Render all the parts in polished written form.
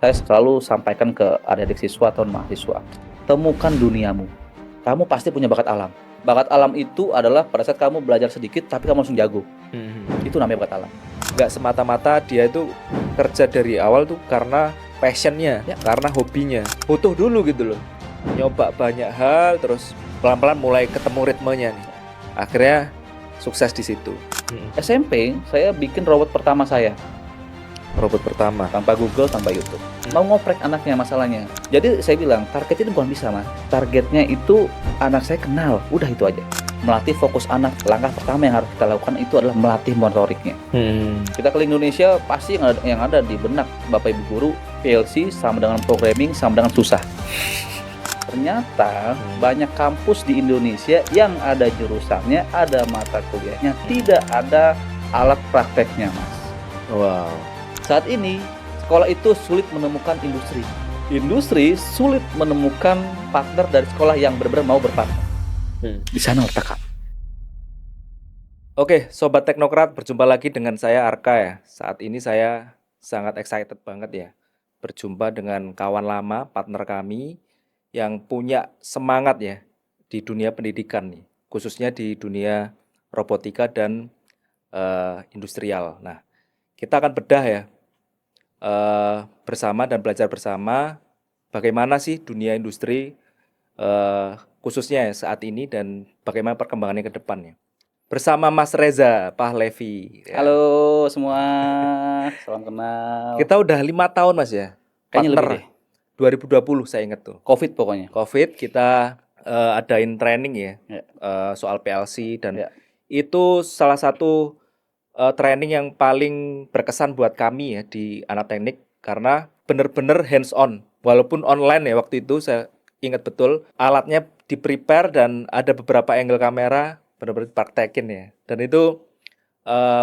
Saya selalu sampaikan ke adik-adik siswa atau mahasiswa, temukan duniamu. Kamu pasti punya bakat alam. Bakat alam itu adalah pada saat kamu belajar sedikit, tapi kamu langsung jago. Itu namanya bakat alam. Nggak semata-mata dia itu kerja dari awal tuh karena passionnya, Ya. karena hobinya. Butuh dulu gitu loh. Nyoba banyak hal, terus pelan-pelan mulai ketemu ritmenya nih. Akhirnya sukses di situ. SMP, saya bikin robot pertama saya. Robot pertama. Tanpa Google, tanpa YouTube. Mau ngoprek anaknya masalahnya. Jadi saya bilang, targetnya itu bukan bisa, Mas. Targetnya itu anak saya kenal. Udah itu aja. Melatih fokus anak. Langkah pertama yang harus kita lakukan itu adalah melatih motoriknya. Kita keliling Indonesia, pasti yang ada di benak Bapak Ibu Guru, PLC sama dengan programming sama dengan susah. Ternyata banyak kampus di Indonesia yang ada jurusannya, ada mata kuliahnya, tidak ada alat prakteknya, Mas. Wow. Saat ini, sekolah itu sulit menemukan industri. Industri sulit menemukan partner dari sekolah yang benar-benar mau berpartner. Di sana letak kami. Oke, Sobat Teknokrat, berjumpa lagi dengan saya Arka ya. Saat ini saya sangat excited banget ya. Berjumpa dengan kawan lama, partner kami yang punya semangat ya di dunia pendidikan nih. Khususnya di dunia robotika dan industrial. Nah, kita akan bedah ya bersama dan belajar bersama bagaimana sih dunia industri khususnya ya saat ini dan bagaimana perkembangannya ke depannya. Bersama Mas Reza Pahlevi. Ya. Halo semua, salam kenal. Kita udah 5 tahun Mas ya. Kayaknya Partner. lebih deh. 2020 saya ingat tuh. Covid pokoknya. Covid kita adain training ya, Ya. soal PLC dan Ya. itu salah satu training yang paling berkesan buat kami ya di anak teknik karena bener-bener hands on. Walaupun online ya waktu itu saya ingat betul alatnya di prepare dan ada beberapa angle kamera benar-benar praktekin ya. Dan itu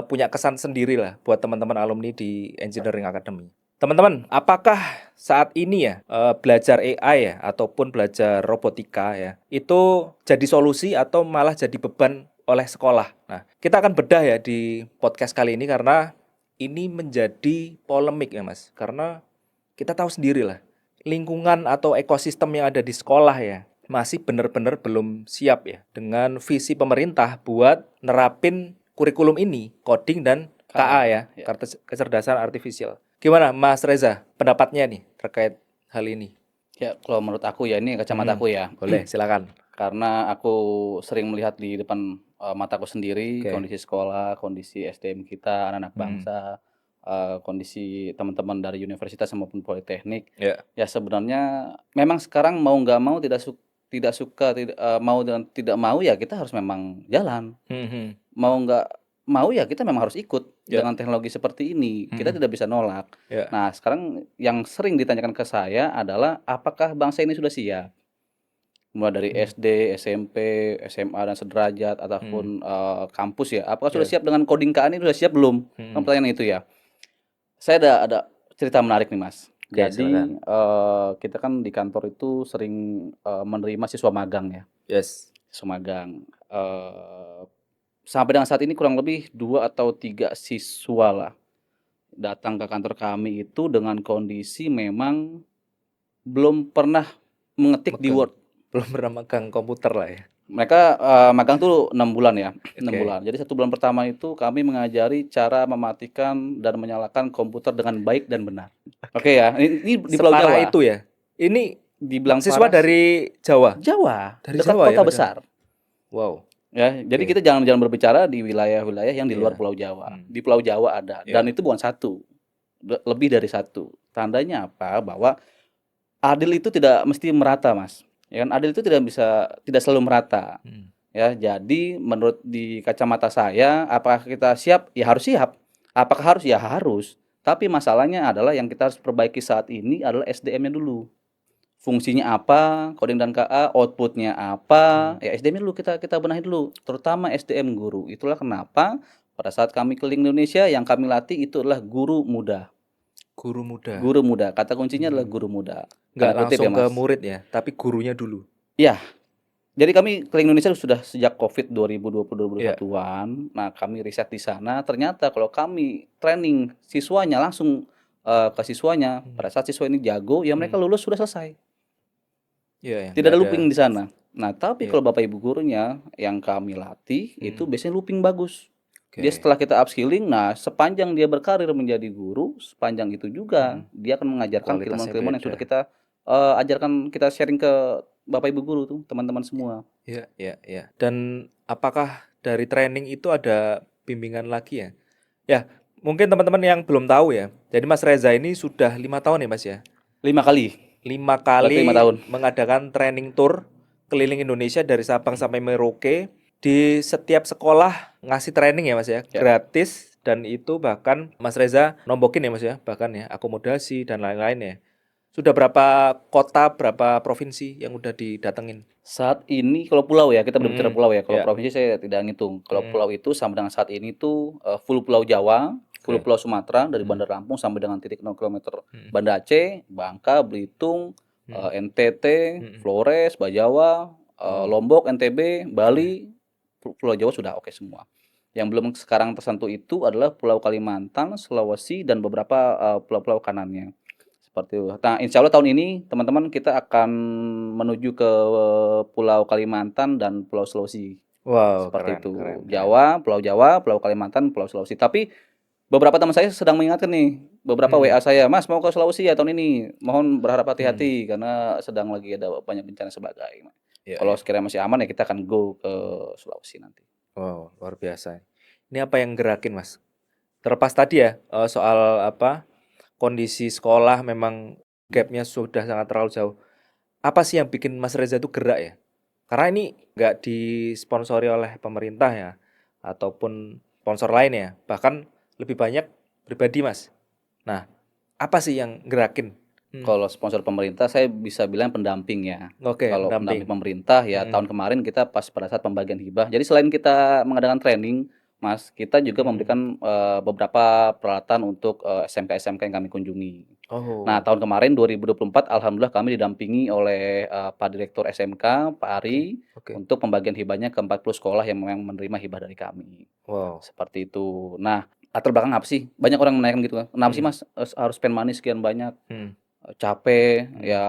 punya kesan sendiri lah buat teman-teman alumni di Engineering Academy. Teman-teman, apakah saat ini ya belajar AI ya ataupun belajar robotika ya itu jadi solusi atau malah jadi beban oleh sekolah? Nah, kita akan bedah ya di podcast kali ini karena ini menjadi polemik ya Mas. Karena kita tahu sendiri lah lingkungan atau ekosistem yang ada di sekolah ya masih benar-benar belum siap ya dengan visi pemerintah buat nerapin kurikulum ini, coding dan KA ya, kecerdasan artifisial. Gimana Mas Reza pendapatnya nih terkait hal ini? Ya, kalau menurut aku ya ini kacamata aku ya. Boleh, silakan. Karena aku sering melihat di depan mataku sendiri Oke. kondisi sekolah, kondisi SDM kita, anak-anak bangsa, kondisi teman-teman dari universitas maupun politeknik. Ya. Ya sebenarnya memang sekarang mau nggak mau tidak suka mau dan tidak mau ya kita harus memang jalan. Mau nggak mau ya kita memang harus ikut Ya. dengan teknologi seperti ini. Kita tidak bisa nolak. Ya. Nah, sekarang yang sering ditanyakan ke saya adalah apakah bangsa ini sudah siap? Mulai dari SD, SMP, SMA dan sederajat ataupun kampus ya. Apakah sudah siap dengan coding KA ini, sudah siap belum? Kan pertanyaan itu ya. Saya ada cerita menarik nih, Mas. Oke, Jadi silakan. kita kan di kantor itu sering menerima siswa magang ya. Yes. Siswa magang. Sampai dengan saat ini kurang lebih 2 atau 3 siswa lah datang ke kantor kami itu dengan kondisi memang belum pernah mengetik di Magang. Word. Belum pernah magang komputer lah ya. Mereka magang tuh 6 bulan ya, 6 Oke. bulan. Jadi 1 bulan pertama itu kami mengajari cara mematikan dan menyalakan komputer dengan baik dan benar. Oke ya, ini di Pulau Separah Jawa. itu ya. Ini Dibilang siswa parah, dari Jawa. Jawa, Dari dekat Jawa ya, kota mereka? besar. Wow. Ya, jadi Oke. kita jangan berbicara di wilayah-wilayah yang di luar Iya. Pulau Jawa. Di Pulau Jawa ada, Iya. dan itu bukan satu, lebih dari satu. Tandanya apa? Bahwa adil itu tidak mesti merata, Mas. Ya kan, adil itu tidak selalu merata. Ya, jadi menurut di kacamata saya, apakah kita siap? Ya harus siap. Apakah harus? Ya harus. Tapi masalahnya adalah yang kita harus perbaiki saat ini adalah SDM-nya dulu. Fungsinya apa, coding dan KA, outputnya apa, ya SDM-nya dulu kita benahi dulu, terutama SDM guru. Itulah kenapa pada saat kami keliling Indonesia yang kami latih itu adalah guru muda. Guru muda. Guru muda, kata kuncinya adalah guru muda. Nggak Tanda kutip langsung ya, ke Mas. murid ya, tapi gurunya dulu. Ya, jadi kami keliling Indonesia sudah sejak COVID 2020-2021-an. Nah, kami riset di sana, ternyata kalau kami training siswanya langsung ke siswanya. Pada saat siswa ini jago, ya mereka lulus sudah selesai. Iya, ya, Tidak nggak ada ada. looping di sana. Nah, tapi Iya. kalau Bapak Ibu gurunya yang kami latih itu biasanya looping bagus. Dia Oke. setelah kita upskilling, nah sepanjang dia berkarir menjadi guru, sepanjang itu juga dia akan mengajarkan Kualitasnya keilmuan-keilmuan yang beda. sudah kita ajarkan, kita sharing ke Bapak Ibu guru tuh, teman-teman semua. Iya, iya, iya. Dan apakah dari training itu ada bimbingan lagi ya? Ya, mungkin teman-teman yang belum tahu ya. Jadi Mas Reza ini sudah 5 tahun ya Mas ya? 5 kali. 5 Berarti 5 kali tahun. mengadakan training tour keliling Indonesia dari Sabang sampai Merauke. Di setiap sekolah ngasih training ya Mas ya, Ya. gratis. Dan itu bahkan Mas Reza nombokin ya Mas ya, bahkan ya akomodasi dan lain-lain ya. Sudah berapa kota, berapa provinsi yang udah didatengin? Saat ini kalau pulau ya, kita berbicara pulau ya. Kalau Ya. provinsi saya tidak ngitung. Kalau pulau itu sampai dengan saat ini tuh full Pulau Jawa, full Pulau Sumatera dari Bandar Lampung sampai dengan titik 0 km Banda Aceh, Bangka, Belitung, NTT, Flores, Bajawa, Lombok, NTB, Bali, Pulau Jawa sudah oke semua. Yang belum sekarang tersentuh itu adalah Pulau Kalimantan, Sulawesi, dan beberapa pulau-pulau kanannya. Seperti itu. Nah, insya Allah tahun ini teman-teman kita akan menuju ke Pulau Kalimantan dan Pulau Sulawesi. Wow, Seperti keren, itu. keren, keren. Jawa, Pulau Kalimantan, Pulau Sulawesi. Tapi beberapa teman saya sedang mengingatkan nih, beberapa WA saya, Mas mau ke Sulawesi ya tahun ini. Mohon berharap hati-hati karena sedang lagi ada banyak bencana sebagainya. Iya, Kalau iya. sekiranya masih aman ya kita akan go ke Sulawesi nanti. Wow, luar biasa. Ini apa yang gerakin Mas? Terlepas tadi ya soal apa kondisi sekolah memang gapnya sudah sangat terlalu jauh. Apa sih yang bikin Mas Reza itu gerak ya? Karena ini nggak disponsori oleh pemerintah ya, ataupun sponsor lain ya. Bahkan lebih banyak pribadi Mas. Nah, apa sih yang gerakin? Kalau sponsor pemerintah saya bisa bilang pendamping ya. Oke, Kalau pendamping. pendamping pemerintah ya tahun kemarin kita pas pada saat pembagian hibah. Jadi selain kita mengadakan training, Mas, kita juga memberikan beberapa peralatan untuk SMK-SMK yang kami kunjungi. Nah, Oh, tahun kemarin 2024 alhamdulillah kami didampingi oleh Pak Direktur SMK, Pak Ari, oke. untuk pembagian hibahnya ke 40 sekolah yang memang menerima hibah dari kami. Wow. Seperti itu. Nah, latar belakang apa sih? Banyak orang menanyakan gitu kan. Kenapa sih Mas harus spend money sekian banyak? Capek ya,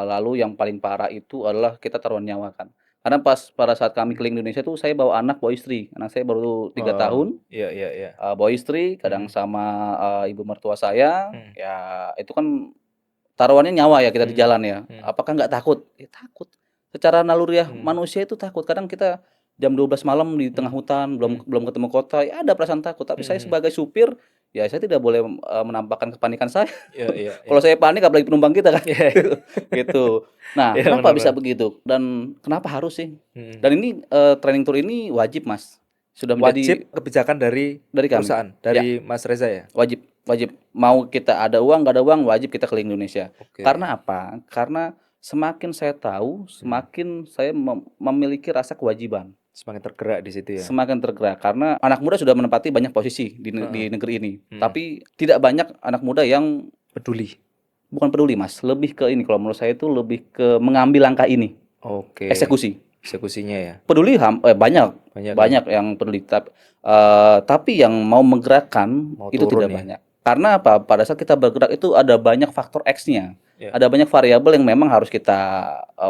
lalu yang paling parah itu adalah kita taruhan nyawa kan. Karena pada saat kami keliling Indonesia tuh saya bawa anak, bawa istri. Anak saya baru 3 tahun. Iya, iya, iya. Bawa istri, kadang sama ibu mertua saya. Ya itu kan taruhannya nyawa ya kita di jalan ya. Apakah nggak takut? Ya takut. Secara naluriah manusia itu takut. Kadang kita jam 12 malam di tengah hutan, belum ketemu kota, ya ada perasaan takut. Tapi saya sebagai supir, ya saya tidak boleh menampakkan kepanikan saya. Iya, iya. Kalau saya panik apalagi penumpang kita kan. Gitu. Nah, Iya, kenapa benar, bisa benar. begitu? Dan kenapa harus sih? Dan ini training tour ini wajib, Mas. Sudah Wajib menjadi kebijakan dari dari kami. perusahaan, Ya, dari Mas Reza ya? wajib, wajib. Mau kita ada uang, nggak ada uang, wajib kita keliling Indonesia. Oke. Karena apa? Karena semakin saya tahu, semakin saya memiliki rasa kewajiban. Semakin tergerak di situ ya. Semakin tergerak karena anak muda sudah menempati banyak posisi di negeri ini. Tapi tidak banyak anak muda yang Peduli. bukan peduli, Mas. Lebih ke ini kalau menurut saya itu lebih ke mengambil langkah ini. Oke. Eksekusi. Eksekusinya ya. Peduli banyak Banyak yang peduli tapi yang mau menggerakkan Mau itu turun tidak ya. banyak. Karena apa? Pada saat kita bergerak itu ada banyak faktor X-nya. Ya. Ada banyak variabel yang memang harus kita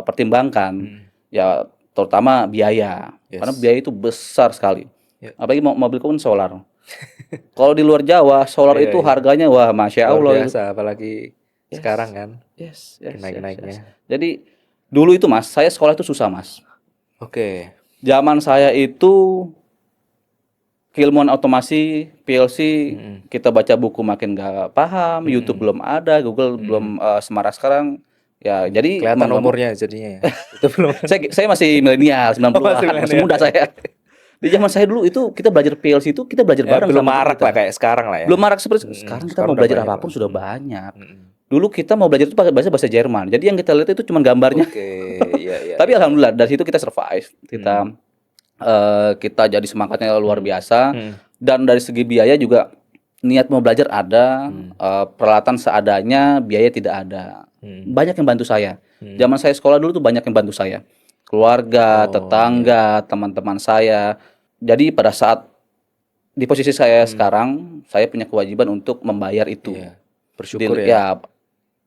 pertimbangkan. Ya, terutama biaya. Yes. Karena biaya itu besar sekali. Ya. Apalagi mobilku kan solar. Kalau di luar Jawa, solar Iya, itu iya. harganya wah Masya Luar Allah. biasa, apalagi sekarang kan. Yes. Naik-naiknya. Jadi dulu itu Mas, saya sekolah itu susah Mas. Oke. Zaman saya itu keilmuan otomasi, PLC, kita baca buku makin nggak paham, YouTube belum ada, Google belum semarak sekarang. Ya, jadi Kelihatan umurnya jadinya ya. Itu belum. saya masih milenial, 90-an, masih muda saya. Di zaman saya dulu itu kita belajar PLC itu kita belajar bareng belum sama marak kita. lah kayak sekarang lah ya. Belum marak seperti sekarang kita Sekarang mau udah belajar banyak apapun lah. sudah banyak. Dulu kita mau belajar itu pakai bahasa Jerman. Jadi yang kita lihat itu cuma gambarnya. Oke, iya. Tapi alhamdulillah dari situ kita survive. Kita jadi semangatnya luar biasa. Dan dari segi biaya juga niat mau belajar ada, peralatan seadanya, biaya tidak ada. Banyak yang bantu saya. Zaman saya sekolah dulu tuh banyak yang bantu saya. Keluarga, tetangga, teman-teman saya. Jadi pada saat di posisi saya sekarang, saya punya kewajiban untuk membayar itu. Iya. Bersyukur Dil ya. ya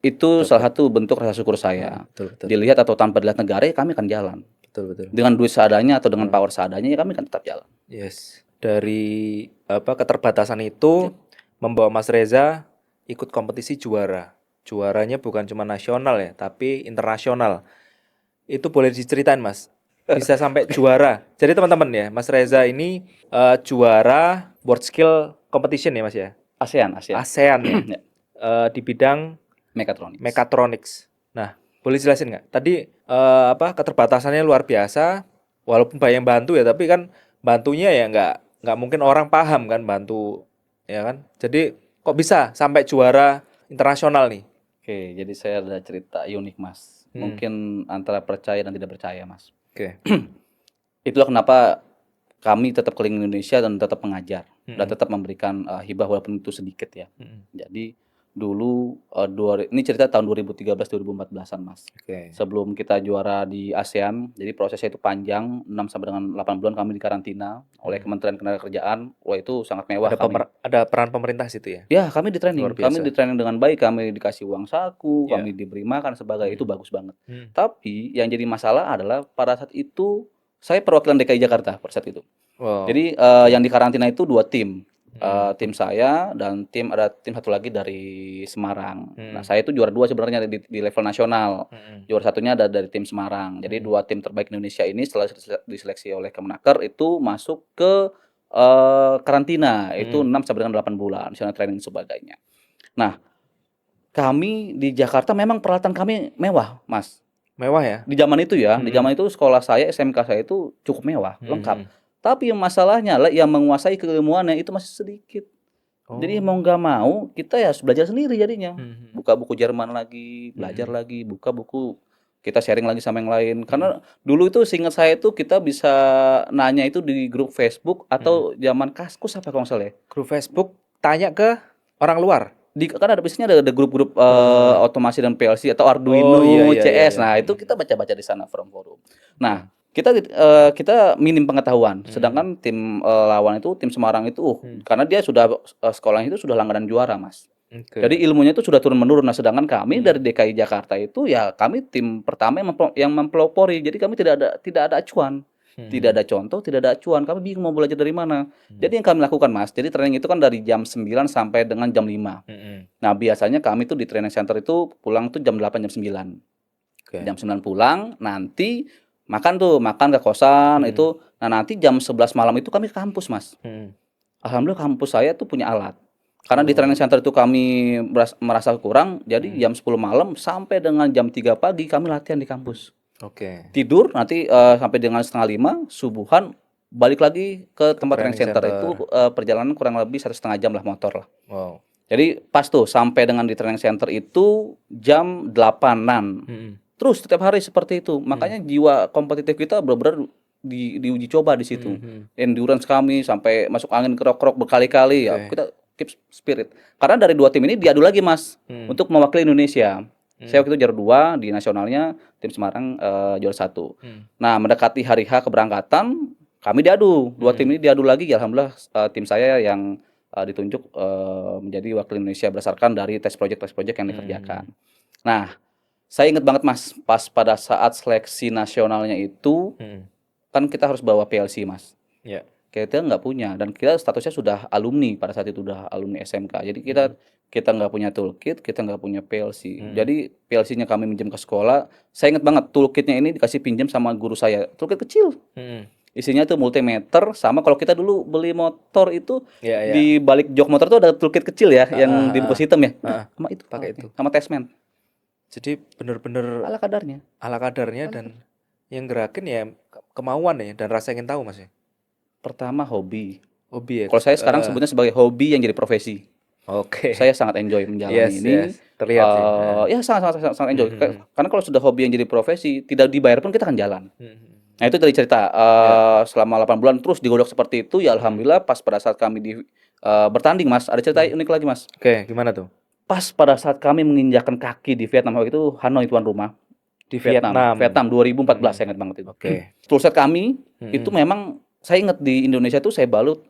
itu salah Dapat. satu bentuk rasa syukur saya. Betul, betul. Dilihat atau tanpa dilihat negara, ya kami akan jalan. Betul, betul. Dengan duit seadanya atau dengan power seadanya, ya kami akan tetap jalan. Yes. Dari keterbatasan itu membawa Mas Reza ikut kompetisi juara. Juaranya bukan cuma nasional ya, tapi internasional. Itu boleh diceritain, Mas. Bisa sampai juara. Jadi teman-teman ya, Mas Reza ini juara World Skill Competition ya, Mas ya. ASEAN ASEAN ya. Di bidang Mechatronics. Nah, boleh jelasin nggak? Tadi keterbatasannya luar biasa, walaupun banyak bantu ya, tapi kan bantunya ya nggak mungkin orang paham kan bantu, ya kan? Jadi kok bisa sampai juara internasional nih? Oke, jadi saya ada cerita unik, Mas. Mungkin antara percaya dan tidak percaya, Mas. Oke. Itulah kenapa kami tetap keliling Indonesia dan tetap mengajar dan tetap memberikan hibah walaupun itu sedikit ya. Jadi dulu ini cerita tahun 2013-2014an, Mas. Oke. Sebelum kita juara di ASEAN, jadi prosesnya itu panjang, 6 sampai dengan 8 bulan kami dikarantina oleh Kementerian Ketenagakerjaan. Wah, itu sangat mewah kami. Ada peran pemerintah situ ya? Ya, kami di-training. Luar biasa. Kami di-training dengan baik, kami dikasih uang saku, Ya. kami diberi makan sebagainya, itu bagus banget. Tapi yang jadi masalah adalah pada saat itu saya perwakilan DKI Jakarta pada saat itu. Wow. Jadi yang dikarantina itu 2 tim. Tim saya dan ada tim satu lagi dari Semarang. Nah, saya itu juara 2 sebenarnya di level nasional. Juara satunya ada dari tim Semarang. Jadi 2 tim terbaik Indonesia ini setelah diseleksi oleh Kemenaker itu masuk ke karantina. Itu 6 sampai dengan 8 bulan, misalnya training dan sebagainya. Nah, kami di Jakarta memang peralatan kami mewah, Mas. Mewah ya? Di zaman itu ya, di zaman itu sekolah saya, SMK saya itu cukup mewah, lengkap. Tapi masalahnya yang menguasai keilmuannya itu masih sedikit. Jadi mau nggak mau kita ya harus belajar sendiri jadinya. Buka buku Jerman lagi, belajar lagi, buka buku, kita sharing lagi sama yang lain. Karena dulu itu seingat saya itu kita bisa nanya itu di grup Facebook atau zaman Kaskus apa kalau nggak salah ya. Grup Facebook tanya ke orang luar. Kan biasanya ada grup-grup otomasi dan PLC atau Arduino, CS. Nah, itu kita baca-baca di sana forum-forum. Nah, kita minim pengetahuan. Sedangkan tim lawan itu, tim Semarang itu, karena dia sudah sekolahnya itu sudah langganan juara, Mas. Jadi ilmunya itu sudah turun menurun. Nah, sedangkan kami dari DKI Jakarta itu ya kami tim pertama yang mempelopori. Jadi kami tidak ada acuan. Tidak ada contoh, tidak ada acuan. Kami bingung mau belajar dari mana. Jadi yang kami lakukan, Mas, jadi training itu kan dari jam 9 sampai dengan jam 5. Nah, biasanya kami tuh di training center itu pulang tuh jam 8, jam 9. Jam 9 pulang, nanti makan ke kosan itu. Nah, nanti jam 11 malam itu kami ke kampus, Mas. Alhamdulillah kampus saya tuh punya alat. Karena di training center itu kami merasa kurang, jadi jam 10 malam sampai dengan jam 3 pagi kami latihan di kampus. Tidur nanti sampai dengan setengah 5, subuhan balik lagi ke tempat training center. Itu perjalanan kurang lebih 1,5 jam lah motor lah. Jadi pas tuh sampai dengan di training center itu jam 8-an. Terus setiap hari seperti itu. Makanya jiwa kompetitif kita benar-benar diuji coba di situ. Endurance kami sampai masuk angin kerok-kerok berkali-kali ya. Kita keep spirit. Karena dari 2 tim ini diadu lagi, Mas, untuk mewakili Indonesia. Saya waktu itu juara 2 di nasionalnya, tim Semarang juara 1. Nah, mendekati hari H keberangkatan, kami diadu. 2 tim ini diadu lagi. Ya, alhamdulillah tim saya yang ditunjuk menjadi wakil Indonesia berdasarkan dari tes project yang dikerjakan. Nah, saya ingat banget, Mas, pas pada saat seleksi nasionalnya itu, kan kita harus bawa PLC, Mas. Kita nggak punya, dan kita statusnya sudah alumni pada saat itu, udah alumni SMK. Jadi kita nggak punya toolkit, kita nggak punya PLC. Jadi PLC-nya kami minjem ke sekolah. Saya ingat banget toolkitnya ini dikasih pinjam sama guru saya. Toolkit kecil. Isinya tuh multimeter, sama kalau kita dulu beli motor itu di balik jok motor tuh ada toolkit kecil ya, yang dibungkus hitam ya. Sama itu pakai itu, sama attachment. Jadi bener-bener ala kadarnya dan yang gerakin ya kemauan ya dan rasa ingin tahu, Mas ya. Pertama hobi ya. Kalau saya sekarang sebutnya sebagai hobi yang jadi profesi. Saya sangat enjoy menjalani ini. Terlihat ya sangat enjoy. Karena kalau sudah hobi yang jadi profesi, tidak dibayar pun kita akan jalan. Nah, itu dari cerita selama 8 bulan terus digodok seperti itu. Ya alhamdulillah pas pada saat kami bertanding, Mas, ada cerita unik lagi, Mas. Oke, gimana tuh? Pas pada saat kami menginjakkan kaki di Vietnam, waktu itu Hanoi tuan rumah. Di Vietnam 2014, saya ingat banget itu. Toolset kami itu memang saya ingat di Indonesia tuh saya balut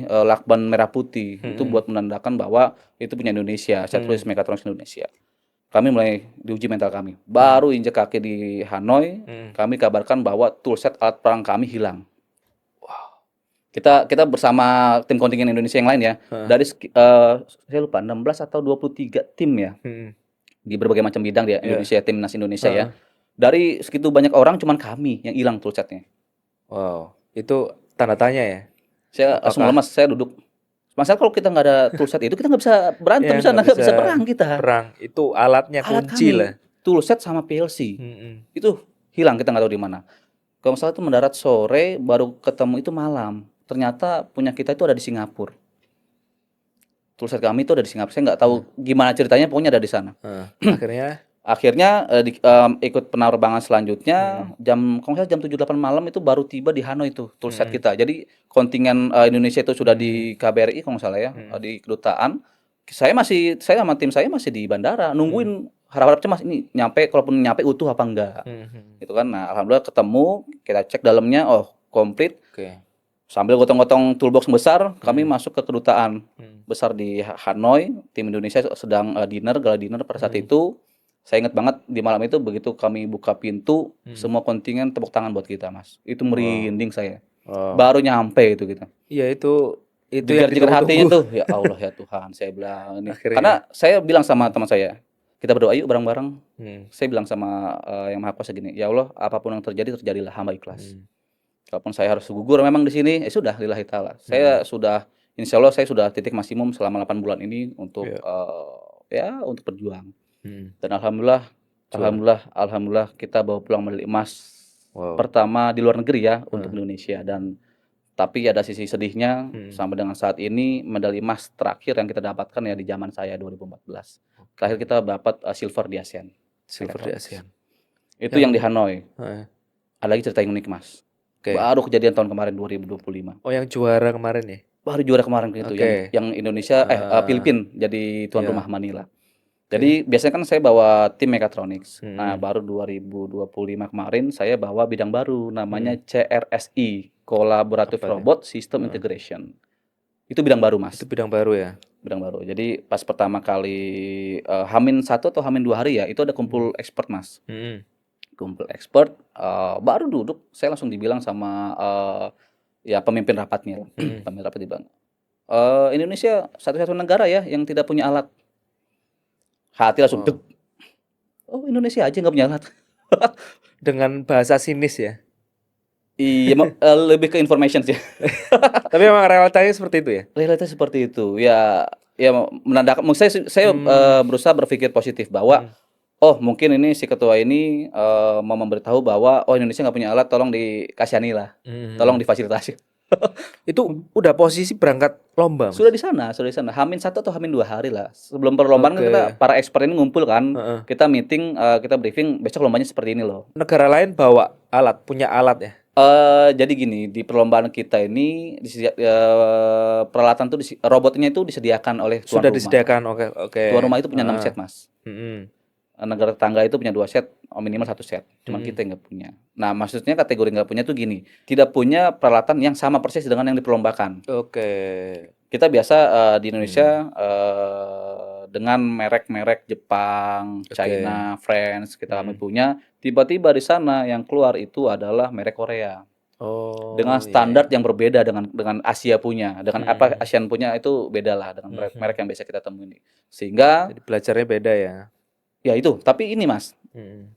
lakban merah putih. Itu buat menandakan bahwa itu punya Indonesia. Saya tulis Mechatronics Indonesia. Kami mulai diuji mental kami. Baru injak kaki di Hanoi, kami kabarkan bahwa toolset alat perang kami hilang. Kita bersama tim kontingen Indonesia yang lain ya. Dari saya lupa 16 atau 23 tim ya. Di berbagai macam bidang di Indonesia, timnas Indonesia ya. Dari segitu banyak orang cuman kami yang hilang toolsetnya. Wow, itu tanda tanya ya. Saya langsung lemas, saya duduk. Masalah kalau kita nggak ada toolset itu kita nggak bisa berantem, nggak bisa perang kita. Perang itu alatnya kunci lah. Toolset sama PLC itu hilang, kita nggak tahu di mana. Kalau misalnya itu mendarat sore, baru ketemu itu malam. Ternyata punya kita itu ada di Singapura. Toolset kami itu ada di Singapura. Saya nggak tahu gimana ceritanya, pokoknya ada di sana. Akhirnya ikut penerbangan selanjutnya kalau saya jam 7-8 malam itu baru tiba di Hanoi itu toolset kita. Jadi kontingen Indonesia itu sudah di KBRI kalau nggak salah ya, di kedutaan. Saya sama tim saya masih di bandara nungguin, harap-harap cemas ini kalaupun nyampe utuh apa enggak. Gitu kan. Nah, alhamdulillah ketemu, kita cek dalamnya, komplit. Sambil gotong-gotong toolbox besar, kami masuk ke kedutaan besar di Hanoi. Tim Indonesia sedang gala dinner pada saat itu. Saya ingat banget di malam itu begitu kami buka pintu, semua kontingen tepuk tangan buat kita, Mas. Itu merinding saya. Baru nyampe itu kita. Iya, itu yang ditunggu hatinya tuh. Ya Allah ya Tuhan, saya bilang ini. Karena saya bilang sama teman saya, kita berdoa yuk bareng-bareng. Saya bilang sama Yang Maha Kuasa gini, ya Allah, apapun yang terjadi, terjadilah, hamba ikhlas. Kalaupun saya harus gugur memang di sini, sudah lillahi ta'ala. Insya Allah saya sudah titik maksimum selama 8 bulan ini untuk untuk berjuang. Dan alhamdulillah kita bawa pulang medali emas pertama di luar negeri ya untuk Indonesia. Tapi ada sisi sedihnya, sampai dengan saat ini medali emas terakhir yang kita dapatkan ya di zaman saya 2014. Terakhir kita dapat silver di ASEAN. Itu yang di Hanoi. Ada lagi cerita yang unik, Mas. Baru kejadian tahun kemarin 2025. Oh, yang juara kemarin ya? Baru juara kemarin gitu, yang Indonesia Filipina jadi tuan rumah Manila. Jadi biasanya kan saya bawa tim Mechatronics. Nah, baru 2025 kemarin saya bawa bidang baru namanya CRSI, Collaborative Robot System Integration. Itu bidang baru, Mas. Itu bidang baru ya? Bidang baru. Jadi pas pertama kali H-1 atau H-2 hari ya, itu ada kumpul expert, Mas. Kumpul expert, baru duduk, saya langsung dibilang sama pemimpin rapatnya. Pemimpin rapat dibilang, Indonesia satu-satu negara ya yang tidak punya alat. Hati langsung deg. Oh, Indonesia aja nggak punya alat. Dengan bahasa sinis ya? Iya, lebih ke information sih. Tapi memang realitanya seperti itu ya? Realitanya seperti itu. Ya menandakan. Saya berusaha berpikir positif bahwa mungkin ini si ketua ini mau memberitahu bahwa Indonesia nggak punya alat, tolong dikasihani lah, tolong difasilitasi. Itu udah posisi berangkat lomba? Sudah di sana. H-1 atau H-2 hari lah. Sebelum perlombaan kan kita para expert ini ngumpul kan, kita meeting, kita briefing, besok lombanya seperti ini loh. Negara lain bawa alat, punya alat ya? Jadi gini, di perlombaan kita ini peralatan tuh robotnya itu disediakan oleh tuan rumah. Sudah disediakan, oke. Tuan rumah itu punya 6 set, Mas. Negara tetangga itu punya 2 set, minimal 1 set. Cuman kita nggak punya. Nah, maksudnya kategori nggak punya tuh gini, tidak punya peralatan yang sama persis dengan yang diperlombakan. Kita biasa di Indonesia dengan merek-merek Jepang, China, France kita kami punya. Tiba-tiba di sana yang keluar itu adalah merek Korea. Dengan standar yang berbeda dengan Asia punya, dengan apa ASEAN punya itu beda lah dengan merek yang biasa kita temui. Sehingga jadi belajarnya beda ya. Ya itu, tapi ini Mas,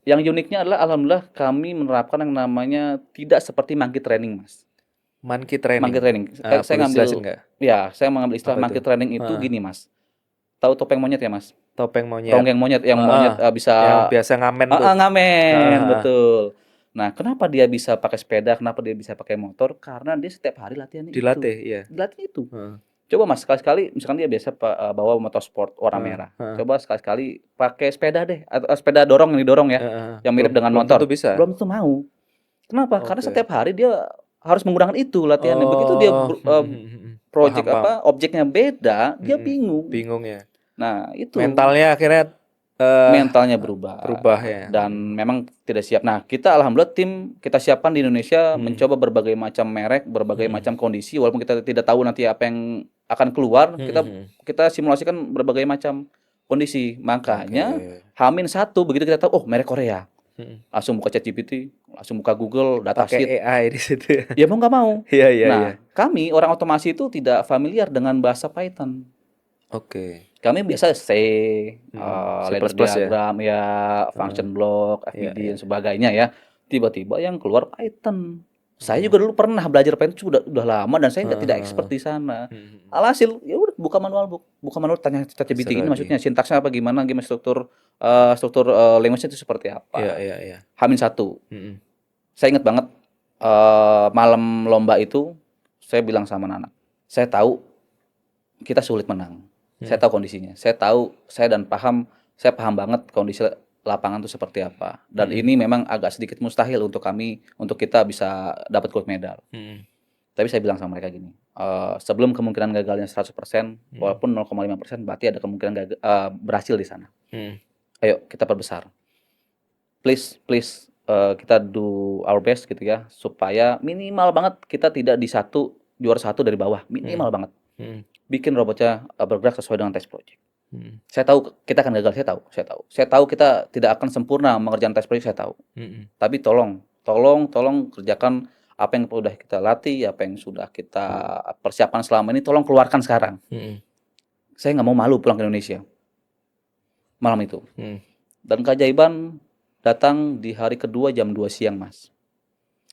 yang uniknya adalah alhamdulillah kami menerapkan yang namanya tidak seperti monkey training, Mas. Monkey training. Saya mengambil istilah monkey training itu gini, Mas. Tahu topeng monyet ya, Mas? Topeng monyet. Ronggeng monyet yang monyet bisa yang biasa ngamen tuh. Ngamen, betul. Nah, kenapa dia bisa pakai sepeda, kenapa dia bisa pakai motor? Karena dia setiap hari latihan itu. Dilatih itu. Coba Mas, sekali-sekali misalkan dia biasa bawa motor sport warna merah. Coba sekali-sekali pakai sepeda deh, atau sepeda dorong yang didorong ya, yang mirip dengan motor. Belum tentu mau. Kenapa? Karena setiap hari dia harus menggunakan itu latihannya. Begitu dia objeknya beda, dia bingung. Bingung ya. Nah, itu. Mentalnya akhirnya mentalnya berubah berubah ya. dan memang tidak siap. Nah, kita alhamdulillah tim kita siapkan di Indonesia mencoba berbagai macam merek, berbagai macam kondisi walaupun kita tidak tahu nanti apa yang akan keluar, kita simulasikan berbagai macam kondisi. Makanya H-1 begitu kita tahu merek Korea. Langsung buka ChatGPT, langsung buka Google, datasheet. Pakai AI di situ ya. Ya mau nggak mau. Iya, iya, Nah, iya. kami orang otomasi itu tidak familiar dengan bahasa Python. Oke. Kami biasa C, ladder C++ ya? diagram ya, function block, FVD dan sebagainya ya. Tiba-tiba yang keluar Python. Saya juga dulu pernah belajar Python udah lama dan saya tidak expert di sana. Alhasil ya udah buka manual tanya ChatGPT ini maksudnya sintaksnya apa gimana struktur language itu seperti apa. Iya. H-1. Saya ingat banget malam lomba itu saya bilang sama anak, saya tahu kita sulit menang. Saya tahu kondisinya. Saya paham banget kondisi lapangan itu seperti apa. Dan ini memang agak sedikit mustahil untuk kita bisa dapat gold medal. Tapi saya bilang sama mereka gini, sebelum kemungkinan gagalnya 100%, walaupun 0,5%, berarti ada kemungkinan berhasil di sana. Ayo kita perbesar. Please, kita do our best gitu ya, supaya minimal banget kita tidak juara satu dari bawah, minimal banget. Bikin robotnya bergerak sesuai dengan test project. Saya tahu kita akan gagal, saya tahu kita tidak akan sempurna mengerjakan test project, saya tahu. Tapi tolong kerjakan apa yang sudah kita latih, apa yang sudah kita persiapkan selama ini, tolong keluarkan sekarang. Saya nggak mau malu pulang ke Indonesia malam itu. Dan keajaiban datang di hari kedua jam 2 siang, Mas.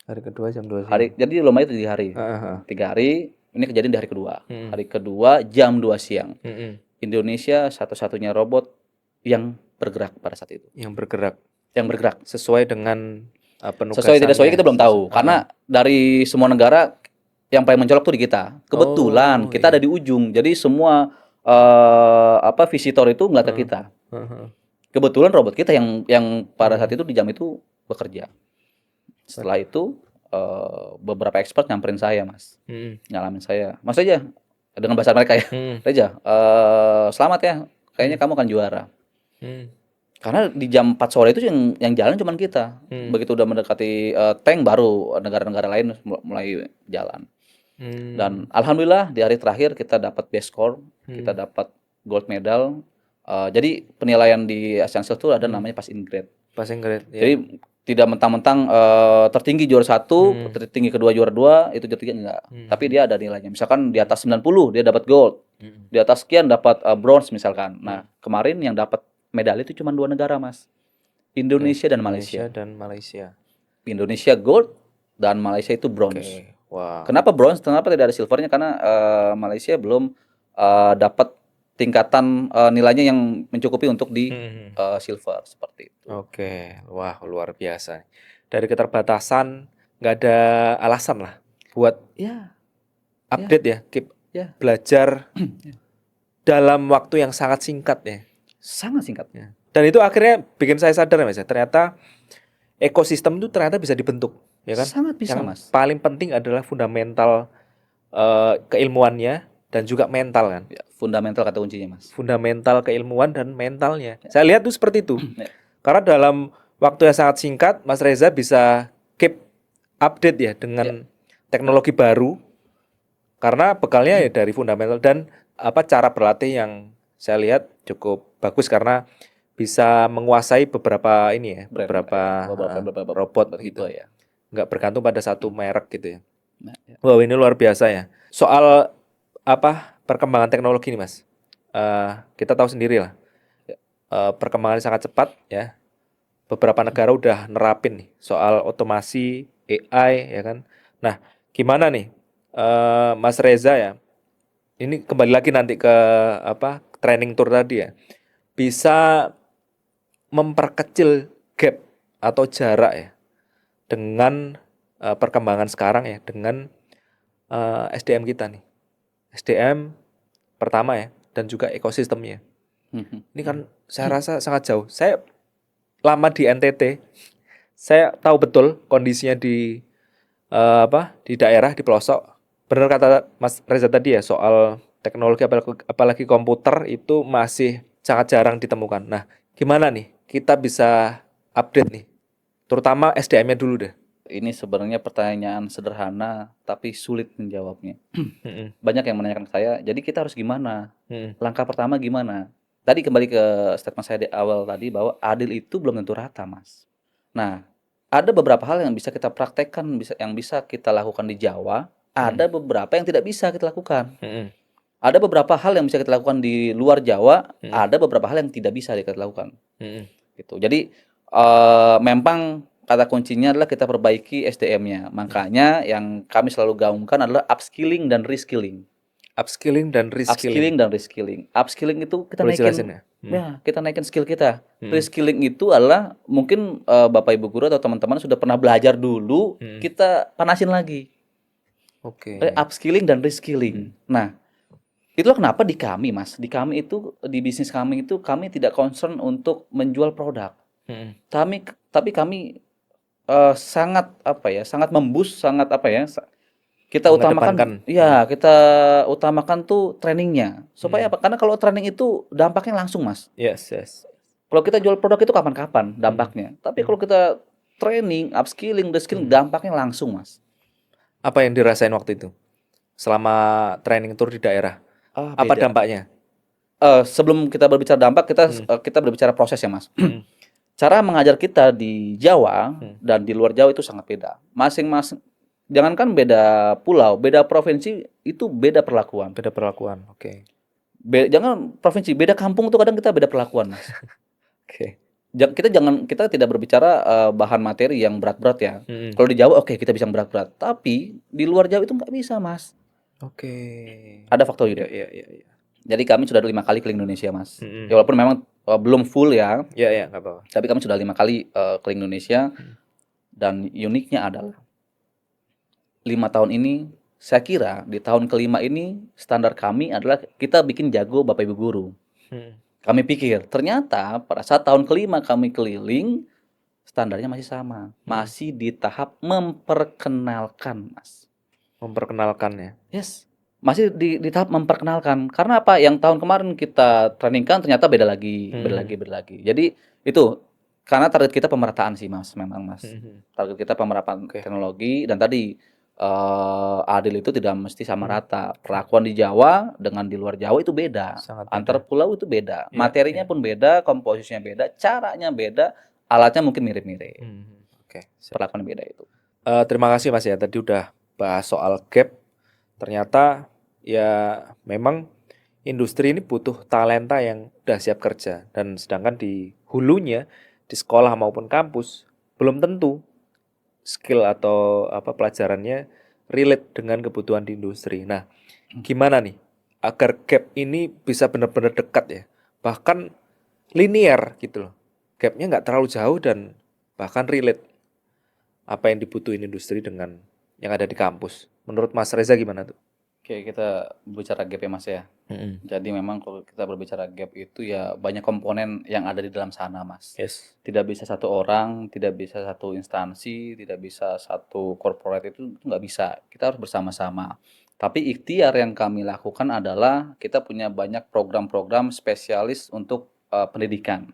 Hari kedua jam 2 siang. Jadi lomba itu 3 hari. 3 hari, ini kejadian di hari kedua. Hari kedua jam 2 siang. Indonesia satu-satunya robot yang bergerak pada saat itu. Yang bergerak sesuai dengan penugasannya. Sesuai tidak sesuai kita belum tahu. Karena dari semua negara yang paling mencolok tuh di kita. Kebetulan kita ada di ujung. Jadi semua visitor itu ngeliat ke kita. Kebetulan robot kita yang pada saat itu di jam itu bekerja. Setelah itu beberapa expert nyamperin saya, Mas. Nyalamin saya. Mas Reja, dengan bahasa mereka ya. Reja, selamat ya. Kayaknya kamu akan juara. Karena di jam 4 sore itu yang jalan cuma kita. Begitu udah mendekati tank baru negara-negara lain mulai jalan. Dan alhamdulillah di hari terakhir kita dapat best score, kita dapat gold medal. Jadi penilaian di Essential itu ada namanya passing grade. Passing grade. Jadi tidak mentang-mentang tertinggi juara 1, tertinggi kedua juara 2, itu tertinggi enggak. Tapi dia ada nilainya. Misalkan di atas 90 dia dapat gold. Di atas sekian dapat bronze misalkan. Nah, kemarin yang dapat medali itu cuma 2 negara, Mas. Indonesia dan Malaysia. Indonesia gold dan Malaysia itu bronze. Wow. Kenapa bronze? Kenapa tidak ada silvernya? Karena Malaysia belum dapat tingkatan nilainya yang mencukupi untuk di silver seperti itu. Oke, wah luar biasa. Dari keterbatasan nggak ada alasan lah buat update ya, keep belajar dalam waktu yang sangat singkat ya. Sangat singkat. Dan itu akhirnya bikin saya sadar ya, Mas. Ternyata ekosistem itu ternyata bisa dibentuk, ya kan? Sangat bisa, yang Mas. Paling penting adalah fundamental keilmuannya dan juga mental kan. Ya, fundamental kata kuncinya, Mas. Fundamental keilmuan dan mentalnya. Saya lihat tuh seperti itu. Karena dalam waktu yang sangat singkat, Mas Reza bisa keep update ya dengan teknologi baru. Karena bekalnya ya dari fundamental dan cara berlatih yang saya lihat cukup bagus karena bisa menguasai beberapa beberapa robot gitu ya. Nggak bergantung pada satu merek gitu ya. Wow, ini luar biasa ya. Soal perkembangan teknologi nih, Mas. Kita tahu sendiri lah. Perkembangannya sangat cepat ya. Beberapa negara udah nerapin nih soal otomasi AI ya kan. Nah, gimana nih Mas Reza ya? Ini kembali lagi nanti ke training tour tadi ya. Bisa memperkecil gap atau jarak ya dengan perkembangan sekarang ya dengan SDM kita nih. SDM pertama ya dan juga ekosistemnya. Ini kan saya rasa sangat jauh. Saya lama di NTT. Saya tahu betul kondisinya di di daerah di pelosok. Benar kata Mas Reza tadi ya soal teknologi apalagi komputer itu masih sangat jarang ditemukan. Nah, Gimana nih kita bisa update nih, terutama SDM-nya dulu deh. Ini sebenarnya pertanyaan sederhana tapi sulit menjawabnya. Mm-mm. Banyak yang menanyakan ke saya, jadi kita harus gimana? Mm-mm. Langkah pertama gimana? Tadi kembali ke statement saya di awal tadi bahwa adil itu belum tentu rata, Mas. Nah, ada beberapa hal yang bisa kita praktekkan, yang bisa kita lakukan di Jawa, ada beberapa yang tidak bisa kita lakukan. Mm-mm. Ada beberapa hal yang bisa kita lakukan di luar Jawa, Mm-mm. ada beberapa hal yang tidak bisa kita lakukan. Mm-mm. Gitu. Jadi memang kata kuncinya adalah kita perbaiki SDM-nya. Makanya yang kami selalu gaungkan adalah upskilling dan reskilling. Upskilling dan reskilling. Upskilling dan reskilling. Upskilling itu kita Boleh jelasin naikin, ya? ya kita naikin skill kita. Mm. Reskilling itu adalah mungkin Bapak Ibu guru atau teman-teman sudah pernah belajar dulu, kita panasin lagi. Oke. Upskilling dan reskilling. Nah, itulah kenapa di kami, Mas, di kami itu, di bisnis kami itu kami tidak concern untuk menjual produk. Mm-mm. Tapi kami sangat apa ya, sangat memboost, sangat apa ya, kita Mengedepankan. utamakan, ya kita utamakan tuh trainingnya. Supaya apa? Karena kalau training itu dampaknya langsung, Mas. Yes, yes. Kalau kita jual produk itu kapan-kapan dampaknya. Tapi kalau kita training, upskilling, reskilling, dampaknya langsung, Mas. Apa yang dirasain waktu itu? Selama training tour di daerah. Apa Beda. dampaknya? Sebelum kita berbicara dampak, kita berbicara proses ya, Mas. Cara mengajar kita di Jawa dan di luar Jawa itu sangat beda. Masing-masing, jangankan beda pulau, beda provinsi itu beda perlakuan. Beda perlakuan. Oke. Jangan provinsi, beda kampung tuh kadang kita beda perlakuan, Mas. Oke. Kita tidak berbicara bahan materi yang berat-berat ya. Kalau di Jawa oke, kita bisa yang berat-berat, tapi di luar Jawa itu nggak bisa, Mas. Oke. Ada faktor itu. Iya. Jadi kami sudah 5 kali keliling Indonesia, Mas. Ya walaupun memang belum full ya. Iya, nggak apa-apa. Tapi kami sudah 5 kali keliling Indonesia. Dan uniknya adalah 5 tahun ini, saya kira di tahun kelima ini standar kami adalah kita bikin jago Bapak Ibu guru. Kami pikir ternyata pada saat tahun kelima kami keliling, standarnya masih sama, masih di tahap memperkenalkan, Mas. Memperkenalkan ya. Yes, masih di tahap memperkenalkan. Karena apa? Yang tahun kemarin kita trainingkan ternyata beda lagi. Jadi itu karena target kita pemerataan sih, Mas, memang, Mas. Target kita pemerataan teknologi, dan tadi adil itu tidak mesti sama rata. Perlakuan di Jawa dengan di luar Jawa itu beda. Sangat beda. Antar pulau itu beda. Materinya pun beda, komposisinya beda, caranya beda, alatnya mungkin mirip-mirip. Oke. Perlakuan beda itu. Terima kasih, Mas ya. Tadi udah bahas soal gap. Ternyata ya memang industri ini butuh talenta yang udah siap kerja, dan sedangkan di hulunya di sekolah maupun kampus belum tentu skill atau pelajarannya relate dengan kebutuhan di industri. Nah, gimana nih agar gap ini bisa benar-benar dekat ya, bahkan linear gitu loh, gapnya nggak terlalu jauh dan bahkan relate apa yang dibutuhin industri dengan yang ada di kampus. Menurut Mas Reza gimana tuh? Oke, kita bicara gap ya, Mas ya. Jadi memang kalau kita berbicara gap itu ya banyak komponen yang ada di dalam sana, Mas. Yes. Tidak bisa satu orang, tidak bisa satu instansi, tidak bisa satu corporate, itu nggak bisa. Kita harus bersama-sama. Tapi ikhtiar yang kami lakukan adalah kita punya banyak program-program spesialis untuk pendidikan.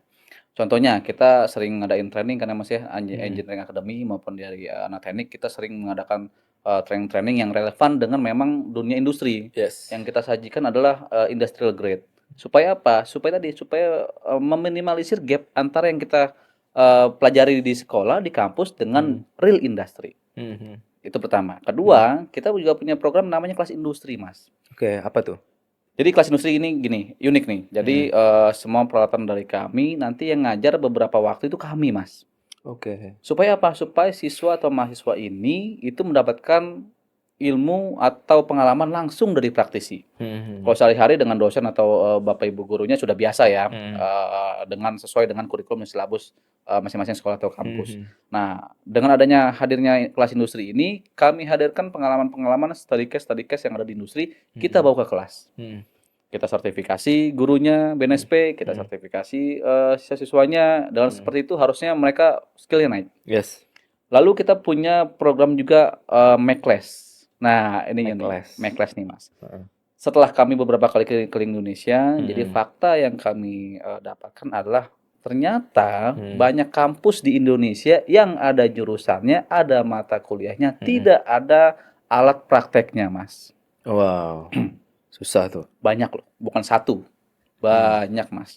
Contohnya kita sering ngadain training karena Mas ya, Engineering Academy maupun dari anak teknik, kita sering mengadakan training-training yang relevan dengan memang dunia industri. Yes. Yang kita sajikan adalah industrial grade. Supaya apa? Supaya meminimalisir gap antara yang kita pelajari di sekolah, di kampus dengan real industri. Itu pertama. Kedua, kita juga punya program namanya kelas industri, Mas. Oke, apa tuh? Jadi kelas industri ini gini, unik nih. Jadi semua peralatan dari kami, nanti yang ngajar beberapa waktu itu kami, Mas. Oke. Supaya apa? Supaya siswa atau mahasiswa ini itu mendapatkan ilmu atau pengalaman langsung dari praktisi. Kalau sehari-hari dengan dosen atau Bapak Ibu gurunya sudah biasa ya, dengan sesuai dengan kurikulum dan silabus masing-masing sekolah atau kampus. Nah, dengan adanya hadirnya kelas industri ini, kami hadirkan pengalaman-pengalaman study case yang ada di industri, kita bawa ke kelas. Kita sertifikasi gurunya BNSP, kita sertifikasi siswa-siswanya, dan seperti itu harusnya mereka skillnya naik. Yes. Lalu kita punya program juga Make-les. Nah, ini Make-les nih, Mas. Setelah kami beberapa kali keliling Indonesia, jadi fakta yang kami dapatkan adalah ternyata Hmm. banyak kampus di Indonesia yang ada jurusannya, ada mata kuliahnya, Hmm. tidak ada alat prakteknya, Mas. Wow, susah tuh. Banyak loh, bukan satu, banyak, Mas.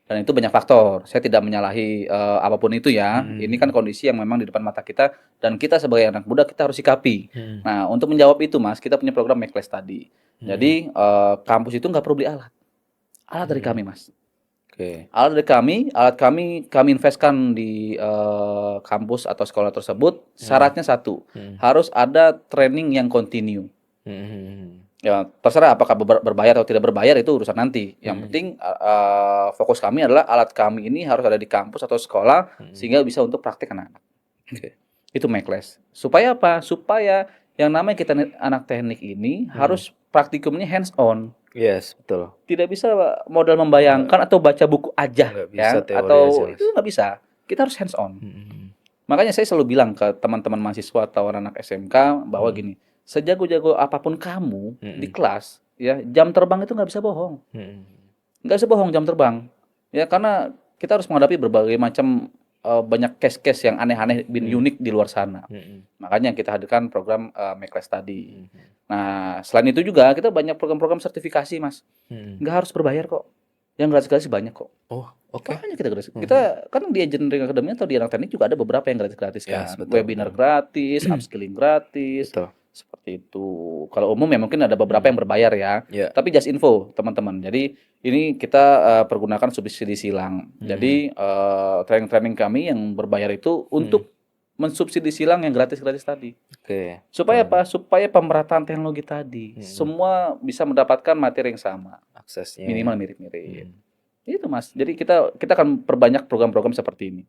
Dan itu banyak faktor. Saya tidak menyalahi apapun itu ya. Ini kan kondisi yang memang di depan mata kita dan kita sebagai anak muda kita harus sikapi. Nah, untuk menjawab itu, Mas, kita punya program Make Less Study. Jadi kampus itu nggak perlu beli alat. Alat dari kami, Mas. Oke. Alat kami investkan di kampus atau sekolah tersebut. Syaratnya satu, harus ada training yang kontinu. Ya, terserah apakah berbayar atau tidak berbayar itu urusan nanti. Yang penting fokus kami adalah alat kami ini harus ada di kampus atau sekolah sehingga bisa untuk praktik anak-anak. Itu Make Less. Supaya apa? Supaya yang namanya kita anak teknik ini harus praktikumnya hands on. Yes, betul. Tidak bisa modal membayangkan atau baca buku aja, Nggak bisa ya. teori Atau aja, Mas. itu nggak bisa. Kita harus hands on. Makanya saya selalu bilang ke teman-teman mahasiswa atau anak SMK bahwa gini, sejago-jago apapun kamu di kelas, ya jam terbang itu nggak bisa bohong. Nggak bisa bohong jam terbang. Ya karena kita harus menghadapi berbagai macam banyak case-case yang aneh-aneh, unik di luar sana. Makanya kita hadirkan program Make Less Study. Nah, selain itu juga kita banyak program-program sertifikasi, Mas. Nggak harus berbayar kok. Yang gratis-gratis banyak kok. Oh, oke. Makanya kita gratis. Kita kan di Engineering Academy atau di anak teknik juga ada beberapa yang gratis-gratis kan. Yes, betul, Webinar gratis, upskilling gratis. Betul. Seperti itu. Kalau umum ya mungkin ada beberapa yang berbayar ya. Ya. Tapi just info, teman-teman. Jadi ini kita pergunakan subsidi silang. Jadi training-training kami yang berbayar itu untuk mensubsidi silang yang gratis-gratis tadi. Oke. Supaya apa? Supaya pemerataan teknologi tadi semua bisa mendapatkan materi yang sama. Aksesnya. Minimal mirip-mirip. Itu, Mas. Jadi kita akan perbanyak program-program seperti ini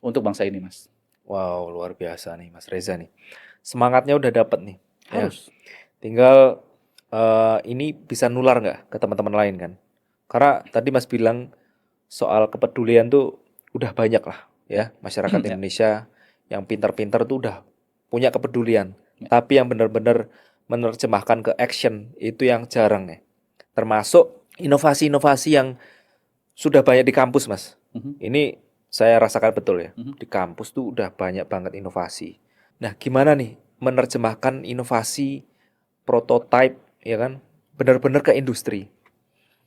untuk bangsa ini, Mas. Wow, luar biasa nih Mas Reza nih. Semangatnya udah dapet nih. Ya. Harus. Tinggal ini bisa nular nggak ke teman-teman lain kan? Karena tadi Mas bilang soal kepedulian tuh udah banyak lah ya masyarakat Indonesia yang pintar-pintar tuh udah punya kepedulian. Tapi yang benar-benar menerjemahkan ke action itu yang jarang ya. Termasuk inovasi-inovasi yang sudah banyak di kampus, Mas. Ini saya rasakan betul ya. Di kampus tuh udah banyak banget inovasi. Nah, gimana nih menerjemahkan inovasi prototype ya kan benar-benar ke industri?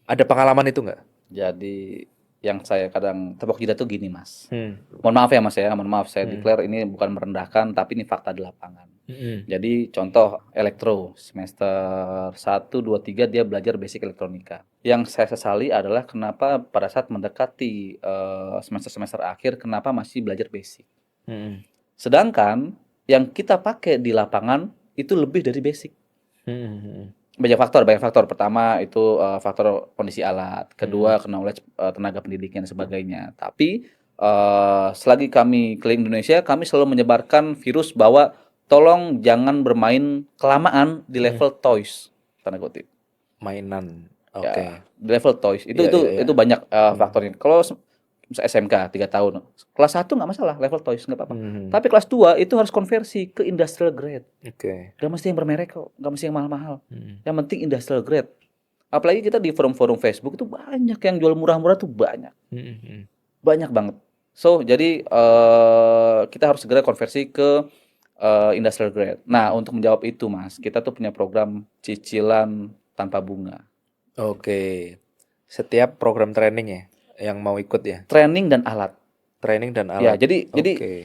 Ada pengalaman itu nggak? Jadi yang saya kadang tepok jidat tuh gini, Mas. Mohon maaf ya, Mas ya. Mohon maaf saya declare ini bukan merendahkan tapi ini fakta di lapangan. Jadi contoh elektro semester 1, 2, 3 dia belajar basic elektronika. Yang saya sesali adalah kenapa pada saat mendekati semester-semester akhir kenapa masih belajar basic. Sedangkan yang kita pakai di lapangan itu lebih dari basic. Banyak faktor. Pertama itu faktor kondisi alat, kedua knowledge tenaga pendidiknya dan sebagainya. Tapi selagi kami keliling Indonesia, kami selalu menyebarkan virus bahwa tolong jangan bermain kelamaan di level toys, tanda kutip. Mainan. Oke. Ya, di level toys. Itu Iya. itu banyak faktornya. Kalau misalnya SMK 3 tahun, kelas 1 nggak masalah, level toys nggak apa-apa. Tapi kelas 2 itu harus konversi ke industrial grade. Oke. Gak mesti yang bermerek kok, gak mesti yang mahal-mahal. Yang penting industrial grade. Apalagi kita di forum-forum Facebook itu banyak yang jual murah-murah tuh banyak. Banyak banget. So, jadi kita harus segera konversi ke industrial grade. Nah, untuk menjawab itu, Mas, kita tuh punya program cicilan tanpa bunga. Oke. Setiap program training ya yang mau ikut ya. Training dan alat. Training dan Ya, alat. jadi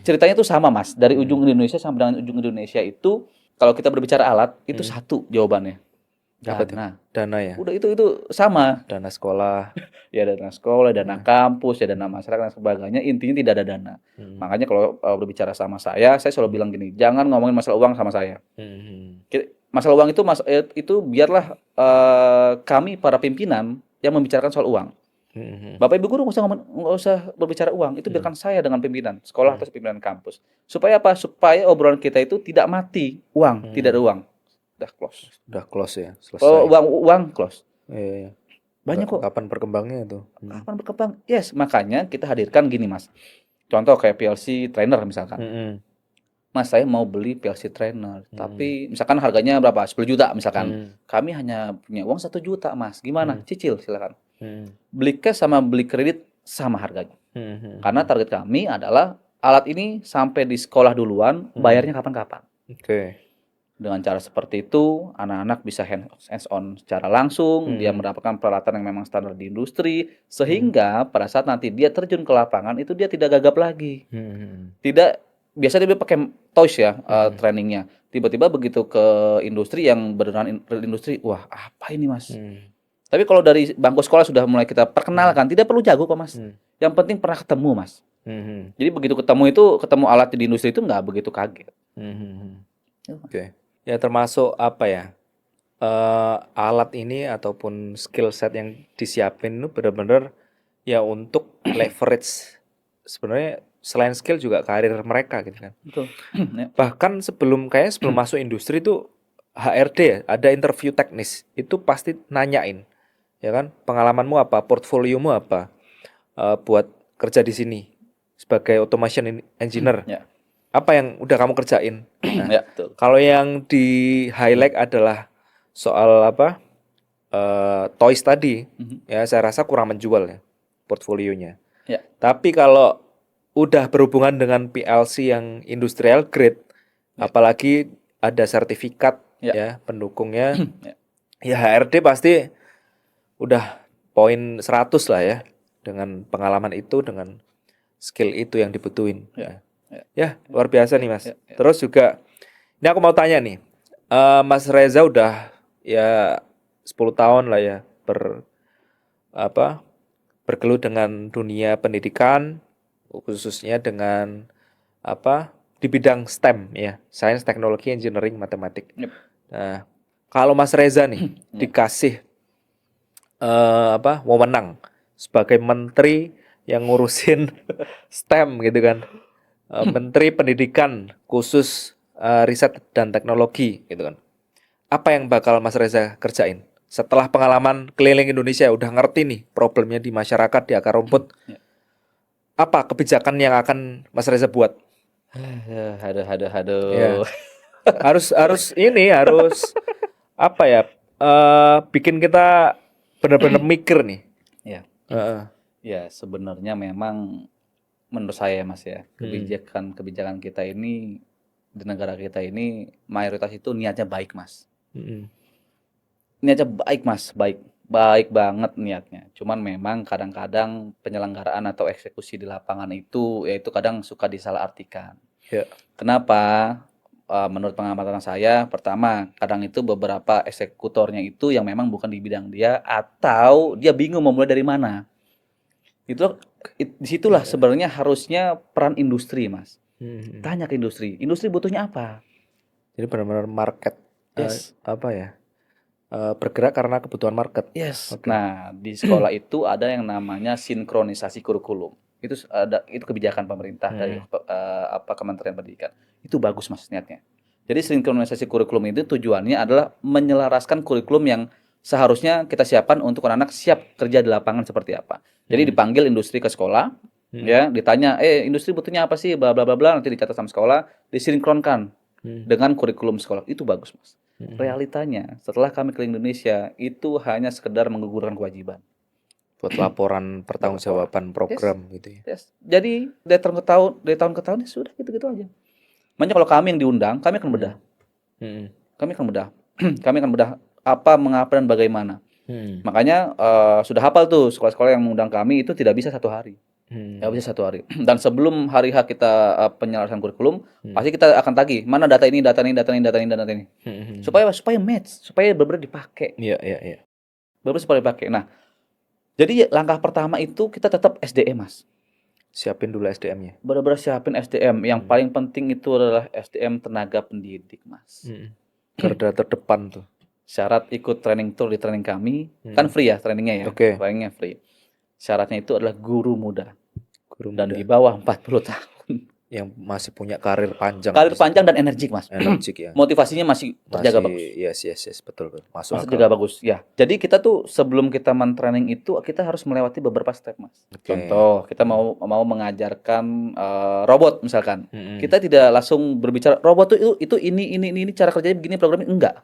ceritanya itu sama, Mas. Dari ujung Indonesia sampai dengan ujung Indonesia itu kalau kita berbicara alat itu satu jawabannya. Apa tuh? Dana. Dana ya. Udah itu sama. Dana sekolah. Ya dana sekolah, dana kampus, ya dana masyarakat dan sebagainya. Intinya tidak ada dana. Makanya kalau berbicara sama saya selalu bilang gini, jangan ngomongin masalah uang sama saya. Masalah uang itu biarlah kami para pimpinan yang membicarakan soal uang. Bapak Ibu guru nggak usah berbicara uang, itu biarkan saya dengan pimpinan sekolah atau pimpinan kampus. Supaya apa? Supaya obrolan kita itu tidak mati uang, tidak ada uang. Udah close ya, selesai. Kalau uang close. Iya. Banyak kok. Kapan perkembangnya tuh? Kapan berkembang? Yes, makanya kita hadirkan gini, Mas. Contoh kayak PLC trainer misalkan. Mas, saya mau beli PLC trainer, tapi misalkan harganya berapa? 10 juta misalkan. Kami hanya punya uang 1 juta, Mas. Gimana? Cicil silakan. Beli cash sama beli kredit sama harganya. Karena target kami adalah alat ini sampai di sekolah duluan, bayarnya kapan-kapan. Oke. Dengan cara seperti itu, anak-anak bisa hands on secara langsung, dia mendapatkan peralatan yang memang standar di industri, sehingga pada saat nanti dia terjun ke lapangan itu dia tidak gagap lagi. Tidak, biasa dia pakai toys ya, trainingnya. Tiba-tiba begitu ke industri yang beneran real industri, wah apa ini mas? Tapi kalau dari bangku sekolah sudah mulai kita perkenalkan, tidak perlu jago kok mas. Yang penting pernah ketemu mas. Jadi begitu ketemu alat di industri itu nggak begitu kaget. Oke. Ya termasuk apa ya, alat ini ataupun skill set yang disiapin itu benar-benar ya untuk leverage sebenarnya selain skill juga karir mereka gitu kan. Betul. Bahkan sebelum masuk industri itu HRD ya, ada interview teknis itu pasti nanyain ya kan, pengalamanmu apa, portfoliomu apa, buat kerja di sini sebagai automation engineer. Ya. Apa yang udah kamu kerjain? Nah, Ya, betul. kalau yang di highlight adalah soal apa, toys tadi, ya saya rasa kurang menjual ya portfolionya. Ya. Tapi kalau udah berhubungan dengan PLC yang industrial grade, apalagi ada sertifikat ya pendukungnya, ya HRD pasti udah poin 100 lah ya dengan pengalaman itu, dengan skill itu yang dibutuhin. Ya, luar biasa nih Mas. Terus juga, ini aku mau tanya nih, Mas Reza udah ya 10 tahun lah ya bergelut dengan dunia pendidikan, khususnya dengan di bidang STEM ya, Science, Technology, Engineering, Matematik. Nah, kalau Mas Reza nih dikasih wewenang sebagai menteri yang ngurusin STEM gitu kan. Menteri Pendidikan khusus riset dan teknologi gitu kan. Apa yang bakal Mas Reza kerjain? Setelah pengalaman keliling Indonesia udah ngerti nih problemnya di masyarakat, di akar rumput. Apa kebijakan yang akan Mas Reza buat? Aduh. Ya. Harus apa ya? Bikin kita benar-benar mikir nih. Ya. Ya, sebenarnya memang menurut saya Mas ya, kebijakan kita ini di negara kita ini mayoritas itu niatnya baik Mas. Niatnya baik Mas, baik banget niatnya. Cuman memang kadang-kadang penyelenggaraan atau eksekusi di lapangan itu yaitu kadang suka disalahartikan. Kenapa? Menurut pengamatan saya, pertama kadang itu beberapa eksekutornya itu yang memang bukan di bidang dia atau dia bingung mau mulai dari mana. Disitulah sebenarnya harusnya peran industri Mas. Tanya ke industri butuhnya apa? Jadi benar-benar market, bergerak karena kebutuhan market. Nah di sekolah itu ada yang namanya sinkronisasi kurikulum. Itu kebijakan pemerintah dari Kementerian Pendidikan. Itu bagus Mas niatnya. Jadi sinkronisasi kurikulum itu tujuannya adalah menyelaraskan kurikulum yang seharusnya kita siapkan untuk anak-anak siap kerja di lapangan seperti apa. Jadi dipanggil industri ke sekolah, ya, ditanya, industri butuhnya apa sih, bla bla bla bla, nanti dicatat sama sekolah, disinkronkan dengan kurikulum sekolah. Itu bagus, Mas. Realitanya, setelah kami keliling Indonesia, itu hanya sekedar menggugurkan kewajiban. Buat laporan pertanggungjawaban program gitu ya. Jadi dari tahun ke tahun ya sudah gitu-gitu aja. Makanya kalau kami yang diundang, kami akan bedah. Kami akan bedah apa, mengapa, dan bagaimana. Makanya sudah hafal tuh sekolah-sekolah yang mengundang kami itu tidak bisa satu hari. Nggak bisa satu hari. Dan sebelum hari H kita penyelesaian kurikulum, pasti kita akan tagih mana data ini. Supaya match, supaya benar-benar dipakai. Iya. Benar-benar supaya dipakai. Nah, jadi langkah pertama itu kita tetap SDM, Mas. Siapin dulu SDM-nya. Benar-benar siapin SDM. Yang paling penting itu adalah SDM tenaga pendidik, Mas. Garda terdepan tuh. Syarat ikut training tour di training kami, kan free ya trainingnya ya. Trainingnya free. Syaratnya itu adalah guru muda. Dan di bawah 40 tahun. Yang masih punya karir panjang. Karir panjang dan energik, Mas. Energik ya. Motivasinya masih terjaga bagus. Yes, betul. Masih terjaga bagus. Ya. Jadi kita tuh sebelum kita men-training itu kita harus melewati beberapa step, Mas. Contoh, kita mau mengajarkan robot misalkan. Kita tidak langsung berbicara robot itu ini cara kerjanya begini, programnya enggak.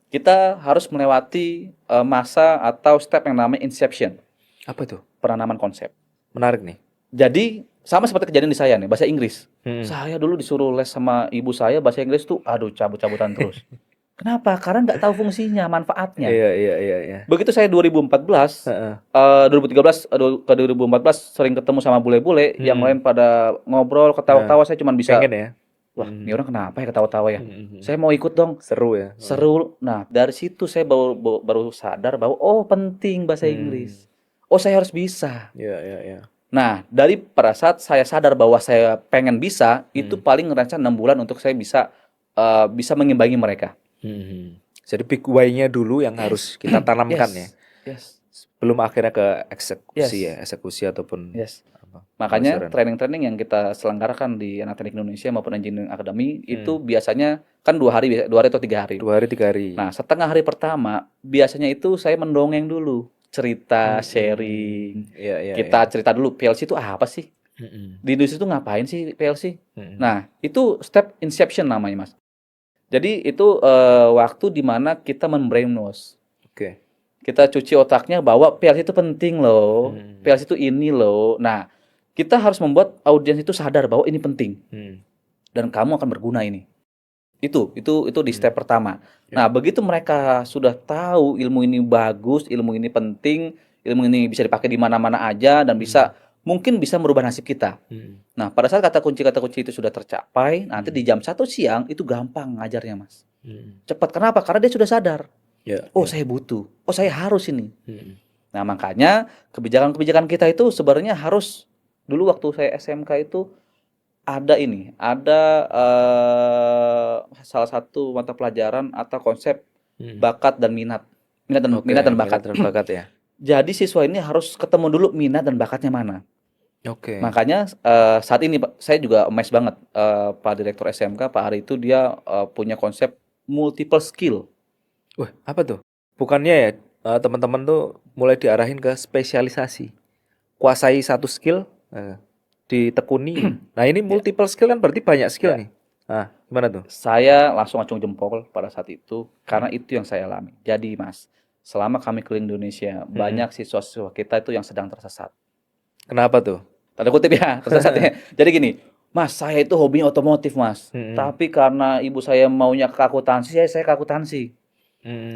Kita harus melewati masa atau step yang namanya inception. Apa itu? Penanaman konsep. Menarik nih. Jadi sama seperti kejadian di saya nih, bahasa Inggris. Hmm. Saya dulu disuruh les sama ibu saya bahasa Inggris tuh, aduh cabut-cabutan terus. Kenapa? Karena nggak tahu fungsinya, manfaatnya. Iya. Begitu saya 2014, Heeh. 2013 ke 2014 sering ketemu sama bule-bule, yang lain pada ngobrol, Nah, ketawa-ketawa, saya cuma bisa, pengen ya. wah ini orang kenapa ya ketawa-tawa ya? Hmm. Saya mau ikut dong, Seru ya. seru. Nah dari situ saya baru sadar bahwa oh penting bahasa Inggris. Oh saya harus bisa. Iya. Nah dari pada saat saya sadar bahwa saya pengen bisa, itu paling ngerasa 6 bulan untuk saya bisa mengimbangi mereka. Jadi big why-nya dulu yang harus kita tanamkan ya. Yes. Belum akhirnya ke eksekusi Yes. ya, eksekusi ataupun Yes. apa, Makanya peluncuran. training-training yang kita selenggarakan di Anak Teknik Indonesia maupun Engineering Academy itu biasanya kan 2 hari atau 3 hari. 2 hari 3 hari. Nah, setengah hari pertama biasanya itu saya mendongeng dulu, cerita, sharing. Iya. Kita cerita dulu PLC itu apa sih? Mm-mm. Di industri itu ngapain sih PLC? Mm-mm. Nah, itu step inception namanya, Mas. Jadi itu waktu di mana kita membrainwash. Oke. Kita cuci otaknya bahwa PLC itu penting loh. PLC itu ini loh. Nah, kita harus membuat audiens itu sadar bahwa ini penting dan kamu akan berguna ini. Itu di step pertama. Nah, begitu mereka sudah tahu ilmu ini bagus, ilmu ini penting, ilmu ini bisa dipakai di mana-mana aja dan mungkin bisa merubah nasib kita. Nah, pada saat kata kunci itu sudah tercapai, nanti di jam 1 siang itu gampang ngajarnya, Mas. Cepat. Kenapa? Karena dia sudah sadar. Oh, saya butuh. Oh, saya harus ini. Nah, makanya kebijakan-kebijakan kita itu sebenarnya harus, dulu waktu saya SMK itu ada salah satu mata pelajaran atau konsep bakat dan minat. Minat dan bakat ya. Jadi siswa ini harus ketemu dulu minat dan bakatnya mana. Oke. Makanya saat ini Pak, saya juga amazed banget, Pak Direktur SMK Pak Hari itu dia punya konsep multiple skill. Wah, apa tuh? Bukannya ya teman-teman tuh mulai diarahin ke spesialisasi. Kuasai satu skill, ditekuni. Nah, ini multiple skill kan berarti banyak skill nih. Nah, gimana tuh? Saya langsung acung jempol pada saat itu karena itu yang saya alami. Jadi Mas, selama kami keliling Indonesia, banyak siswa-siswa kita itu yang sedang tersesat. Kenapa tuh? Tanda kutip ya, tersesatnya. Jadi gini, Mas, saya itu hobinya otomotif, Mas. Tapi karena ibu saya maunya ke akuntansi, saya ke akuntansi.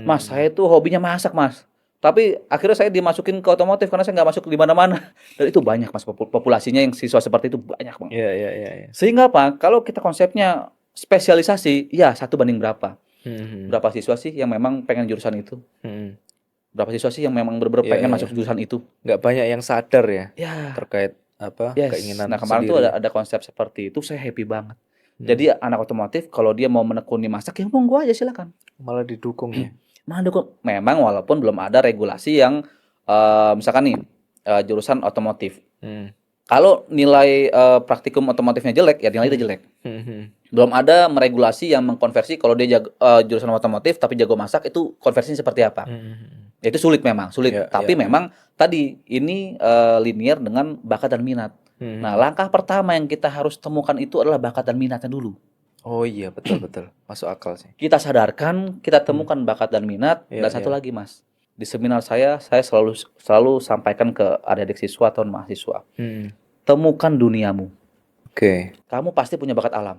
Mas, saya itu hobinya masak, Mas. Tapi akhirnya saya dimasukin ke otomotif karena saya nggak masuk di mana-mana. Dan itu banyak, Mas, populasinya yang siswa seperti itu banyak banget. Iya. Sehingga apa? Kalau kita konsepnya spesialisasi, ya 1 banding berapa? Berapa siswa sih yang memang pengen jurusan itu? Berapa siswa sih yang memang benar-benar pengen masuk jurusan itu? Nggak banyak yang sadar ya, Ya. terkait apa keinginan Nah, kemarin sendiri. tuh ada konsep seperti itu, saya happy banget. Jadi anak otomotif kalau dia mau menekuni masak, ya monggo aja silakan. Malah didukung ya. Memang walaupun belum ada regulasi yang misalkan nih jurusan otomotif. Kalau nilai praktikum otomotifnya jelek, ya nilainya jelek. Belum ada meregulasi yang mengkonversi kalau dia jurusan otomotif tapi jago masak itu konversinya seperti apa. Ya, itu sulit memang, sulit. Tapi memang tadi ini linear dengan bakat dan minat. Nah, langkah pertama yang kita harus temukan itu adalah bakat dan minatnya dulu. Oh iya, betul. Masuk akal sih. Kita sadarkan, kita temukan bakat dan minat. Dan satu lagi, Mas. Di seminar saya selalu sampaikan ke adik-adik siswa atau mahasiswa. Temukan duniamu. Oke. Kamu pasti punya bakat alam.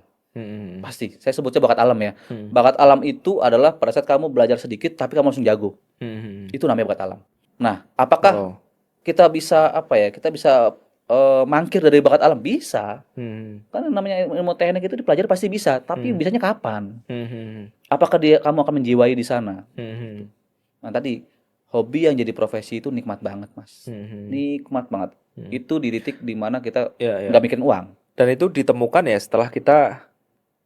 Pasti. Saya sebutnya bakat alam ya. Bakat alam itu adalah pada saat kamu belajar sedikit tapi kamu langsung jago. Itu namanya bakat alam. Nah, apakah kita bisa Kita bisa mangkir dari bakat alam? Bisa. Karena namanya ilmu teknik itu dipelajari pasti bisa, tapi bisanya kapan? Apakah kamu akan menjiwai di sana? Nah, tadi hobi yang jadi profesi itu nikmat banget, Mas. Nikmat banget. Itu di titik di mana kita nggak mikirin uang. Dan itu ditemukan ya setelah kita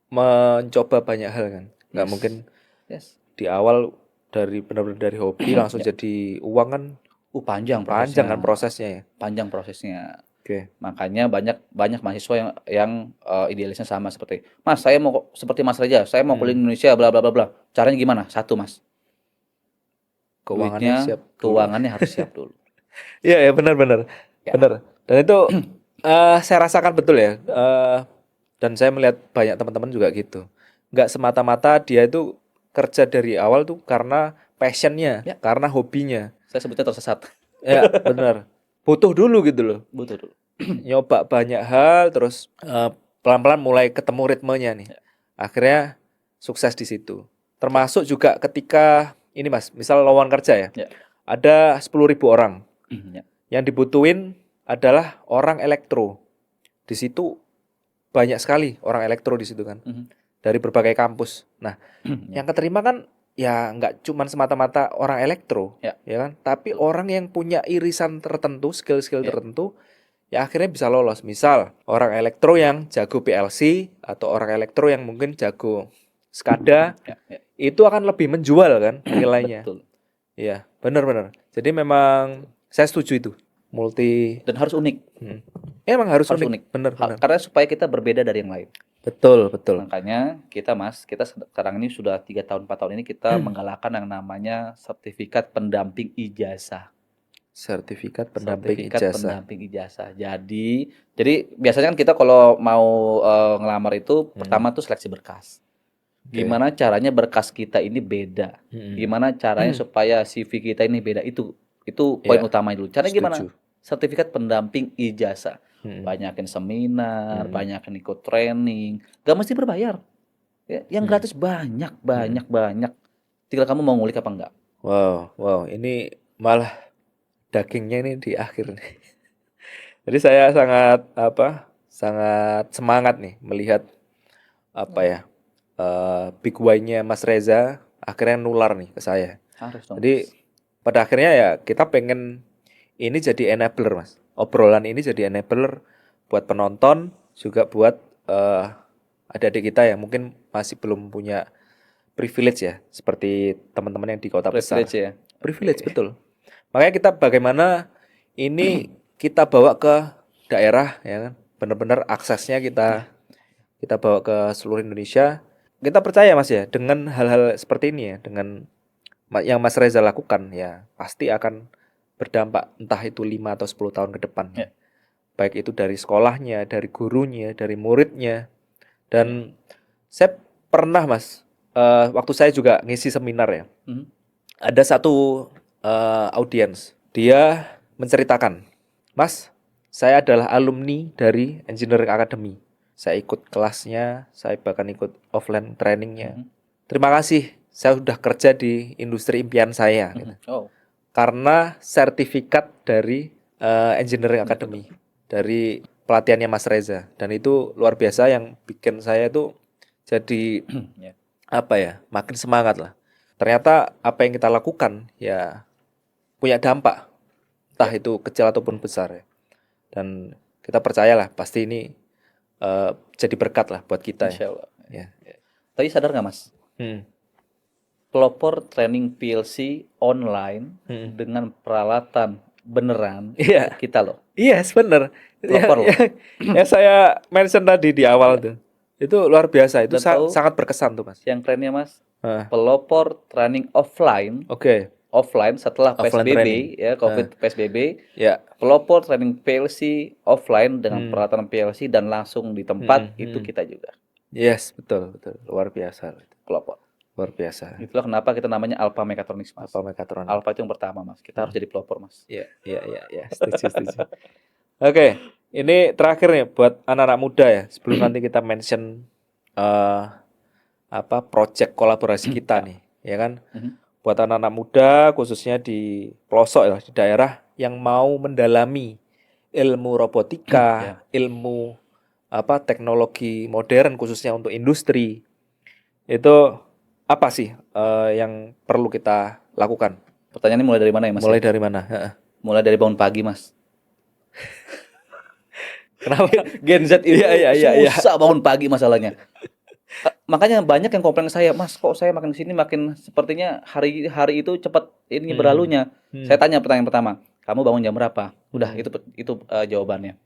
mencoba banyak hal kan. Nggak mungkin di awal benar-benar dari hobi langsung jadi uang kan. Panjang kan prosesnya ya. Panjang prosesnya. Oke. Makanya banyak mahasiswa yang idealisnya sama seperti, Mas, saya mau seperti Mas Reja, saya mau keliling Indonesia bla bla bla bla. Caranya gimana? 1, Mas. Keuangannya harus siap dulu. Iya, benar. Ya. Benar. Dan itu saya rasakan betul ya. Dan saya melihat banyak teman-teman juga gitu. Nggak semata-mata dia itu kerja dari awal tuh karena passionnya, karena hobinya. Saya sebutnya tersesat. Ya, benar. Butuh dulu gitu loh. Butuh dulu. nyoba banyak hal, terus pelan-pelan mulai ketemu ritmenya nih. Akhirnya sukses di situ. Termasuk juga ketika ini Mas, misal lowongan kerja ya. Ya. Ada 10.000 orang. Ya. Yang dibutuhin adalah orang elektro. Di situ banyak sekali orang elektro di situ kan. Dari berbagai kampus. Nah, yang keterima kan ya nggak cuma semata-mata orang elektro, ya kan? Tapi orang yang punya irisan tertentu, skill-skill tertentu, ya akhirnya bisa lolos. Misal orang elektro yang jago PLC atau orang elektro yang mungkin jago SCADA, itu akan lebih menjual kan nilainya. Betul. Iya, benar-benar. Jadi memang saya setuju itu. Dan harus unik. Emang harus unik. Benar-benar. Karena supaya kita berbeda dari yang lain. Betul. Makanya kita sekarang ini sudah 3 tahun 4 tahun ini kita menggalakkan yang namanya sertifikat pendamping ijazah. Sertifikat pendamping ijazah. Jadi biasanya kan kita kalau mau ngelamar itu pertama tuh seleksi berkas. Gimana caranya berkas kita ini beda? Gimana caranya supaya CV kita ini beda? Itu poin utama dulu. Caranya gimana? Sertifikat pendamping ijazah. Banyakin seminar, banyakin ikut training. Gak mesti berbayar. Ya, yang gratis banyak. Tinggal kamu mau ngulik apa enggak. Wow. Ini malah dagingnya ini di akhir nih. Jadi saya sangat semangat nih melihat big why-nya Mas Reza akhirnya nular nih ke saya. Harus dong. Jadi pada akhirnya ya kita pengen ini jadi enabler Mas. Obrolan ini jadi enabler buat penonton, juga buat adik-adik kita yang mungkin masih belum punya privilege ya, seperti teman-teman yang di kota besar. Privilege betul. Makanya kita bagaimana ini kita bawa ke daerah ya kan, benar-benar aksesnya kita bawa ke seluruh Indonesia. Kita percaya Mas ya, dengan hal-hal seperti ini ya, dengan yang Mas Reza lakukan ya, pasti akan berdampak entah itu 5 atau 10 tahun ke depan. Baik itu dari sekolahnya, dari gurunya, dari muridnya. Dan saya pernah Mas, waktu saya juga ngisi seminar ya, ada satu audiens, dia menceritakan, Mas, saya adalah alumni dari Engineering Academy. Saya ikut kelasnya, saya bahkan ikut offline trainingnya. Terima kasih, saya sudah kerja di industri impian saya. Gitu. Karena sertifikat dari Engineering Academy, dari pelatihannya Mas Reza. Dan itu luar biasa yang bikin saya itu jadi makin semangat lah. Ternyata apa yang kita lakukan ya punya dampak, entah itu kecil ataupun besar ya. Dan kita percayalah pasti ini jadi berkat lah buat kita. Insya Allah. Ya. Tapi sadar nggak Mas? Pelopor training PLC online dengan peralatan beneran kita loh. Yes, bener. Pelopor loh. Ya saya mention tadi di awal tuh. Itu luar biasa, itu sangat berkesan tuh Mas. Yang kerennya Mas, pelopor training offline. Offline setelah PSBB ya, COVID PSBB. Pelopor training PLC offline dengan peralatan PLC dan langsung di tempat itu kita juga. Yes, betul. Luar biasa. Pelopor. Luar biasa. Itulah kenapa kita namanya Alpha Mechatronics Mas. Alpha itu yang pertama Mas. Kita harus jadi pelopor Mas. Iya. Setuju. Oke, ini terakhir nih buat anak-anak muda ya. Sebelum nanti kita mention project kolaborasi kita nih, ya kan? Buat anak-anak muda khususnya di pelosok ya, di daerah yang mau mendalami ilmu robotika, ilmu teknologi modern khususnya untuk industri. Itu apa sih yang perlu kita lakukan? Pertanyaannya mulai dari mana ya Mas? Mulai dari mana? Mulai dari bangun pagi Mas. Kenapa? Gen Z itu susah bangun pagi masalahnya. Makanya banyak yang komplain saya, Mas, kok saya makin sini makin sepertinya hari itu cepat ini berlalunya. Saya tanya pertanyaan pertama, kamu bangun jam berapa? Udah itu jawabannya.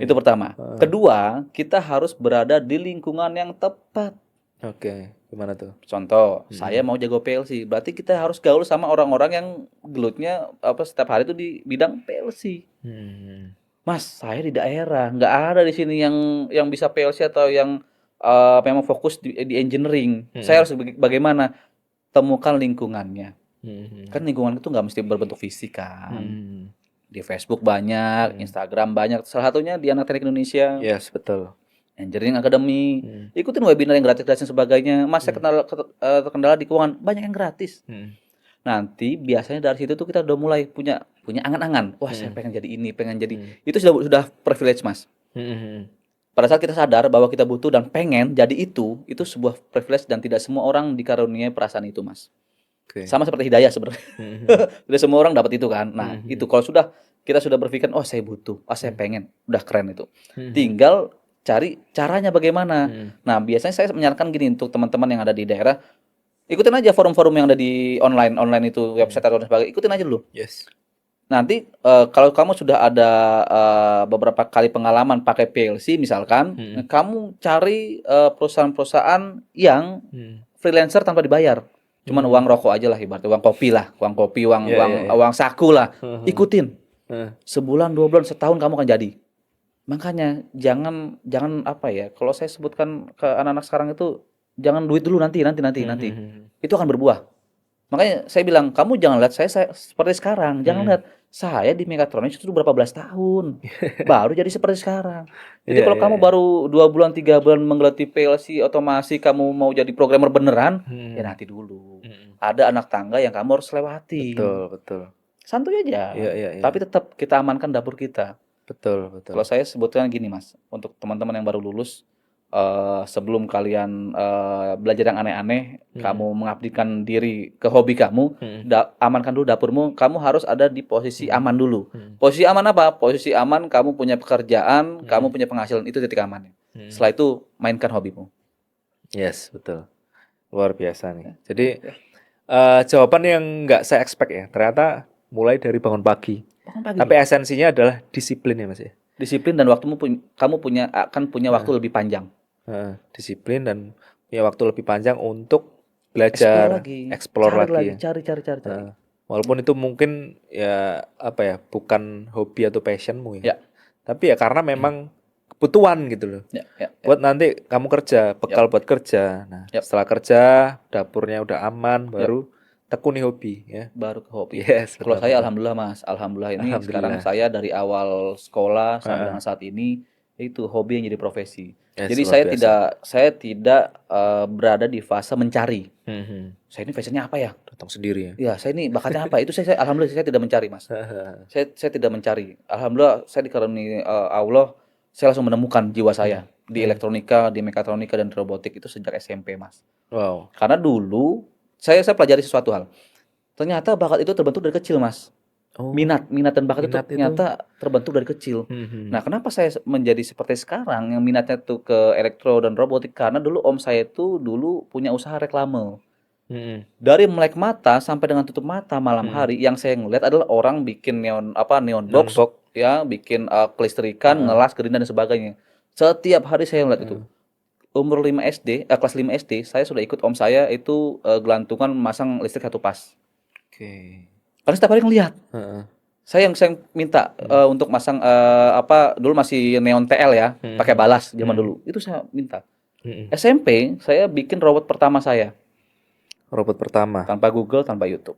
Itu pertama. Kedua, kita harus berada di lingkungan yang tepat. Oke, gimana tuh? Contoh, saya mau jago PLC, berarti kita harus gaul sama orang-orang yang gelutnya setiap hari itu di bidang PLC. Mas, saya di daerah, nggak ada di sini yang bisa PLC atau yang memang fokus di engineering. Saya harus bagaimana temukan lingkungannya. Kan lingkungan itu nggak mesti berbentuk fisik kan. Di Facebook banyak, Instagram banyak. Salah satunya di Anak Teknik Indonesia, Yes, betul. Engineering Academy. Ikutin webinar yang gratis dan sebagainya. Mas, saya terkendala di keuangan, banyak yang gratis. Nanti biasanya dari situ tuh kita udah mulai punya angan-angan. Wah, saya pengen jadi ini, pengen jadi. Itu sudah privilege, Mas. Pada saat kita sadar bahwa kita butuh dan pengen jadi itu sebuah privilege dan tidak semua orang dikaruniai perasaan itu, Mas. Sama seperti hidayah sebenarnya. Tidak semua orang dapat itu kan. Nah, itu kalau kita sudah berpikir, oh saya butuh, saya pengen, udah keren itu. Tinggal cari caranya bagaimana. Nah, biasanya saya menyarankan gini untuk teman-teman yang ada di daerah, ikutin aja forum-forum yang ada di online itu, website atau sebagainya, ikutin aja dulu. Yes. Nanti kalau kamu sudah ada beberapa kali pengalaman pakai PLC misalkan, kamu cari perusahaan-perusahaan yang freelancer tanpa dibayar. Cuman uang rokok aja lah, ibaratnya uang kopi, uang saku lah. Ikutin. Sebulan, 2 bulan, setahun kamu akan jadi. Makanya jangan apa ya, kalau saya sebutkan ke anak-anak sekarang itu, jangan duit dulu nanti. Itu akan berbuah. Makanya saya bilang, kamu jangan lihat saya seperti sekarang. Jangan lihat saya di Mechatronics itu berapa belas tahun baru jadi seperti sekarang. Jadi kalau kamu baru 2 bulan 3 bulan menggeluti PLC otomasi, kamu mau jadi programmer beneran, ya nanti dulu. Ada anak tangga yang kamu harus lewati. Betul. Santuy aja. Tapi tetap kita amankan dapur kita. Betul. Kalau saya sebutkan gini, Mas, untuk teman-teman yang baru lulus, sebelum kalian belajar yang aneh-aneh, kamu mengabdikan diri ke hobi kamu, amankan dulu dapurmu. Kamu harus ada di posisi aman dulu. Posisi aman apa? Posisi aman kamu punya pekerjaan, kamu punya penghasilan, itu titik amannya. Setelah itu mainkan hobimu. Yes, betul. Luar biasa nih. Jadi jawaban yang nggak saya expect ya. Ternyata mulai dari bangun pagi. Tapi esensinya adalah disiplin ya, Mas ya. Disiplin dan kamu akan punya waktu lebih panjang. Disiplin dan punya waktu lebih panjang untuk belajar, explore lagi. Cari. Walaupun itu mungkin ya apa ya, bukan hobi atau passionmu ya. Tapi ya karena memang kebutuhan gitu loh. Buat nanti kamu kerja, bekal buat kerja. Nah, setelah kerja, dapurnya udah aman, baru tekuni hobi ya. Baru ke hobi. Yes, kalau saya alhamdulillah, Mas. Alhamdulillah ini sekarang saya dari awal sekolah sampai dengan saat ini itu hobi yang jadi profesi. Jadi saya tidak berada di fase mencari. Saya ini fashionnya apa ya? Datang sendiri ya. Ya, saya ini bakatnya apa? Itu saya alhamdulillah saya tidak mencari, Mas. saya tidak mencari. Alhamdulillah saya dikaruniai Allah, saya langsung menemukan jiwa saya di elektronika, di mekatronika dan robotik itu sejak SMP, Mas. Wow. Karena dulu saya pelajari sesuatu hal. Ternyata bakat itu terbentuk dari kecil, Mas. Minat dan bakat itu ternyata terbentuk dari kecil. Nah, kenapa saya menjadi seperti sekarang yang minatnya tuh ke elektro dan robotik? Karena dulu om saya itu dulu punya usaha reklame. Dari melek mata sampai dengan tutup mata malam hari, yang saya ngeliat adalah orang bikin neon box, ya, bikin kelistrikan, ngelas, gerinda dan sebagainya. Setiap hari saya ngeliat itu. Umur 5 SD, kelas 5 SD, saya sudah ikut om saya itu gelantungan masang listrik 1 pas. Karena setiap hari ngelihat. Saya minta untuk masang dulu masih neon TL ya, pakai balas zaman dulu. Itu saya minta. SMP saya bikin robot pertama saya. Robot pertama. Tanpa Google, tanpa YouTube.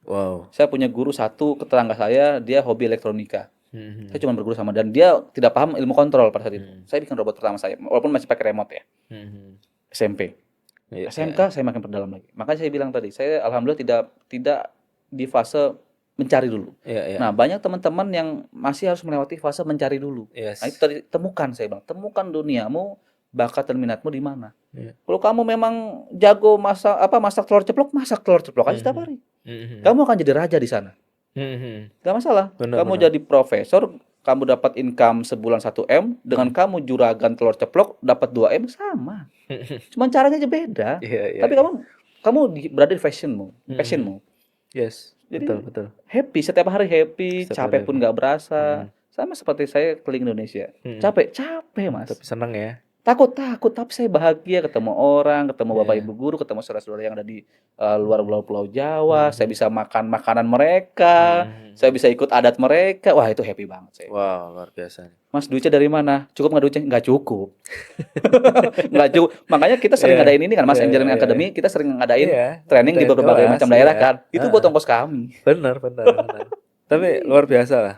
Wow. Saya punya guru satu tetangga saya, dia hobi elektronika. Saya cuma berguru sama, dan dia tidak paham ilmu kontrol pada saat itu. Saya bikin robot pertama saya, walaupun masih pakai remote ya. SMP. SMK saya makin perdalam lagi. Makanya saya bilang tadi, saya alhamdulillah tidak di fase mencari dulu. Nah, banyak teman-teman yang masih harus melewati fase mencari dulu. Nah, itu tadi temukan, saya bilang, temukan duniamu, bakat dan minatmu di mana. Kalau kamu memang jago masak telur ceplok aja setiap hari. Kamu akan jadi raja di sana. Gak masalah. Kamu jadi profesor, kamu dapat income sebulan 1 M, dengan kamu juragan telur ceplok dapat 2 M, sama. Cuman caranya aja beda. Tapi kamu berada di passionmu. Yes. Jadi betul. Happy, setiap hari happy, capek pun gak berasa. Sama seperti saya keliling Indonesia. Capek, Mas. Tapi senang ya. Takut, tapi saya bahagia ketemu orang, ketemu bapak ibu guru, ketemu saudara-saudara yang ada di luar pulau Jawa. Saya bisa makan makanan mereka, saya bisa ikut adat mereka. Wah, itu happy banget saya. Wow, luar biasa. Mas, duitnya dari mana? Cukup nggak duitnya? Nggak cukup. Nggak cukup. Makanya kita sering ngadain ini kan, Mas, Engineering Academy. Kita sering ngadain training di berbagai macam daerah kan. Itu buat ongkos kami. Benar. Tapi luar biasa lah.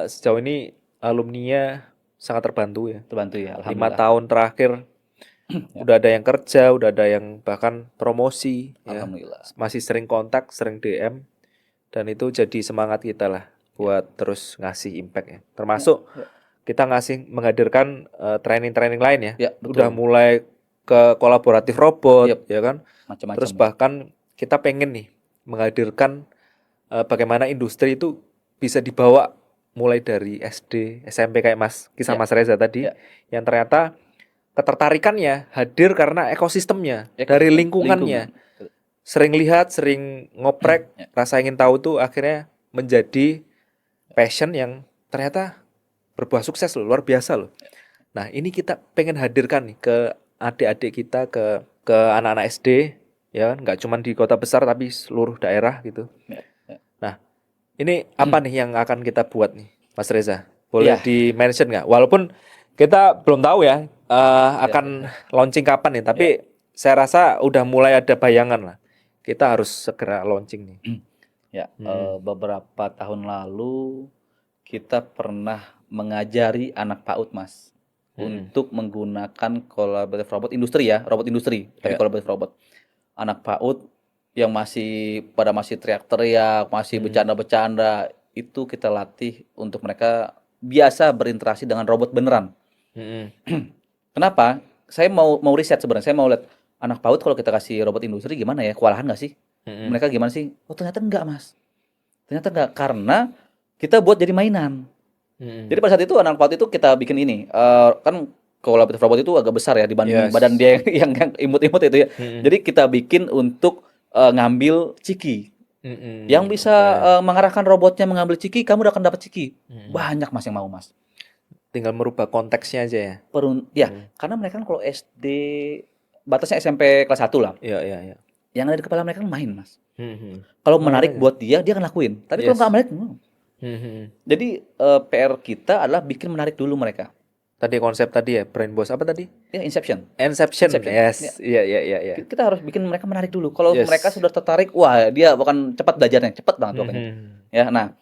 Sejauh ini alumninya sangat terbantu ya. Terbantu ya, 5 alhamdulillah. tahun terakhir Ya, udah ada yang kerja, udah ada yang bahkan promosi ya. alhamdulillah. Masih sering kontak, sering DM, dan itu jadi semangat kita lah buat terus ngasih impact ya. Termasuk Ya, kita menghadirkan training-training lain ya. ya, Udah betul. mulai ke kolaboratif robot Yep, ya kan. macam-macam Terus ya. bahkan kita pengen nih menghadirkan bagaimana industri itu bisa dibawa mulai dari SD, SMP kayak kisah Ya, Mas Reza tadi, ya. yang ternyata ketertarikannya hadir karena ekosistemnya, dari Ekosistem, lingkungannya. lingkungan. Sering lihat, sering ngoprek, Ya. rasa ingin tahu tuh akhirnya menjadi passion yang ternyata berbuah sukses loh, luar biasa loh. Nah, ini kita pengen hadirkan nih ke adik-adik kita, ke anak-anak SD, ya kan, nggak cuma di kota besar tapi seluruh daerah gitu. Ya, ya. Nah, ini apa nih yang akan kita buat nih, Mas Reza? Boleh Iya. di-mention nggak? Walaupun kita belum tahu ya akan launching kapan nih, tapi saya rasa udah mulai ada bayangan lah. Kita harus segera launching nih. Ya, beberapa tahun lalu kita pernah mengajari anak PAUD, Mas, untuk menggunakan collaborative robot industri ya, robot industri, tapi Ya. collaborative robot. Anak PAUD yang masih teriak-teriak, masih bercanda-bercanda, itu kita latih untuk mereka biasa berinteraksi dengan robot beneran. Kenapa? Saya mau riset sebenarnya. Saya mau lihat anak PAUD kalau kita kasih robot industri gimana ya? Kewalahan nggak sih? Mereka gimana sih? Oh, ternyata enggak, Mas. Ternyata enggak, karena kita buat jadi mainan. Jadi pada saat itu anak PAUD itu kita bikin ini, kan collaborative robot itu agak besar ya dibanding Yes. badan dia yang imut-imut itu ya. Jadi kita bikin untuk ngambil ciki. Yang bisa mengarahkan robotnya mengambil ciki, kamu udah akan dapat ciki. Banyak Mas yang mau, Mas. Tinggal merubah konteksnya aja ya. Ya, karena mereka kan kalau SD batasnya SMP kelas 1 lah. Iya, iya, iya. Yang ada di kepala mereka kan main, Mas. Kalau menarik buat dia akan lakuin. Tapi kalau Yes. nggak menarik, Jadi PR kita adalah bikin menarik dulu mereka. Tadi konsep tadi ya, Brain Boss apa tadi? Ya, Inception. Inception. Inception. Yes. Iya, iya, iya, iya. Kita harus bikin mereka menarik dulu. Kalau Yes. mereka sudah tertarik, wah dia akan cepat belajarnya, cepat banget pokoknya. Ya, nah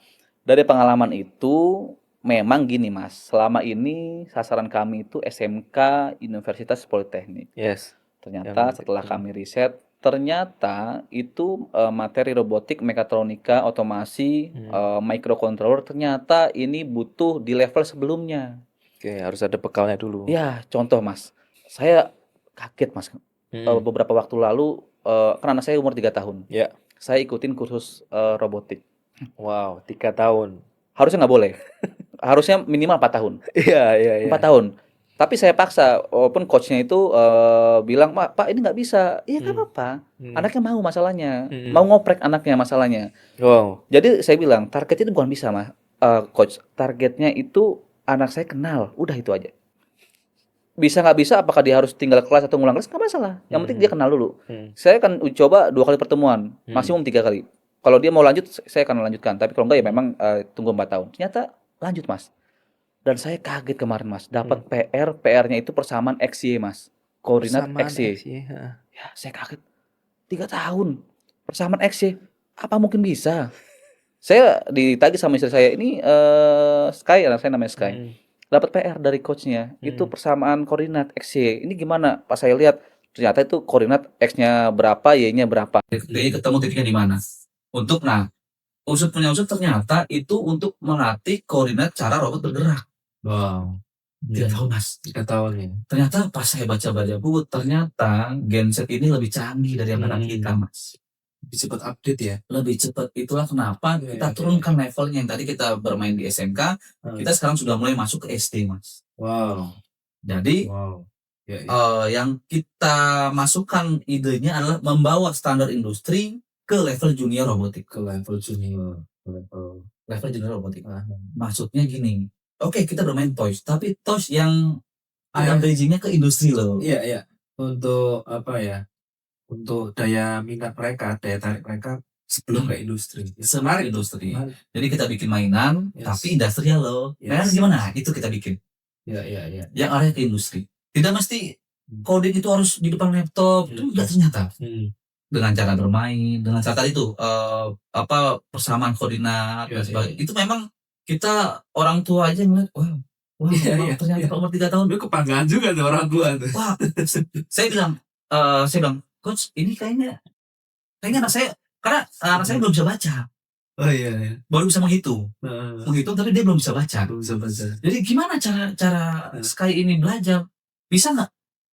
dari pengalaman itu memang gini Mas, selama ini sasaran kami itu SMK, Universitas Politeknik. Yes. Ternyata setelah kami riset, ternyata itu materi robotik, mekatronika, otomasi, microcontroller ternyata ini butuh di level sebelumnya. Oke, harus ada bekalnya dulu. Ya, contoh Mas, saya kaget Mas. Beberapa waktu lalu, karena anak saya umur 3 tahun. Ya. Saya ikutin kursus robotik. Wow, 3 tahun. Harusnya nggak boleh. Harusnya minimal 4 tahun. Iya, iya, iya. 4 tahun. Tapi saya paksa, walaupun coachnya itu bilang, Pak ini nggak bisa. Iya nggak apa-apa. Anaknya mau masalahnya. Mau ngoprek anaknya masalahnya. Wow. Jadi saya bilang, target itu bukan bisa Mas, coach. Targetnya itu anak saya kenal. Udah itu aja. Bisa nggak bisa, apakah dia harus tinggal kelas atau ngulang kelas, nggak masalah. Yang penting dia kenal dulu. Saya akan coba 2 kali pertemuan, maksimum 3 kali. Kalau dia mau lanjut, saya akan lanjutkan. Tapi kalau enggak ya memang tunggu 4 tahun. Ternyata lanjut Mas. Dan saya kaget kemarin Mas, dapat PR-nya itu persamaan XY Mas. Koordinat XY. Ya, saya kaget. 3 tahun. Persamaan XY. Apa mungkin bisa? Saya ditagih sama istri saya, ini Sky, anak saya namanya Sky. Dapat PR dari coachnya, itu persamaan koordinat XY. Ini gimana? Pas saya lihat, ternyata itu koordinat X-nya berapa, Y-nya berapa. Jadi ketemu titiknya di mana. Untuk, usut punya usut ternyata itu untuk melatih koordinat cara robot bergerak. Wow. 3 tahun Mas. 3 tahun ya. Ternyata pas saya baca-baca buku, ternyata genset ini lebih canggih dari anak kita Mas. Lebih cepat update ya. Lebih cepat, itulah kenapa kita turunkan levelnya. Yang tadi kita bermain di SMK, kita sekarang sudah mulai masuk ke SD Mas. Wow. Jadi yang kita masukkan idenya adalah membawa standar industri ke level junior robotik. Level junior robotik. Maksudnya gini, oke kita bermain toys, tapi toys yang ada bridgingnya ke industri loh. Iya, iya. Untuk apa ya? Untuk daya minat mereka, daya tarik mereka sebelum ke industri. Sebenarnya industri. Jadi kita bikin mainan, tapi industrial loh. Mainan gimana? Itu kita bikin. Iya. Yang arahnya ke industri. Tidak mesti coding itu harus di depan laptop. Itu enggak ternyata. Dengan cara bermain, dengan cara itu persamaan koordinat dan sebagainya. Itu memang kita orang tua aja ngeliat, wah, Iya, ternyata iya. umur 3 tahun. Itu kebanggaan juga tuh orang tua tuh. Wah, saya bilang, coach, ini kayaknya anak saya, karena anak saya belum bisa baca, Oh iya, iya. baru bisa menghitung, Heeh. tapi dia belum bisa baca. Belum bisa baca. Jadi gimana cara Sky ini belajar? Bisa nggak?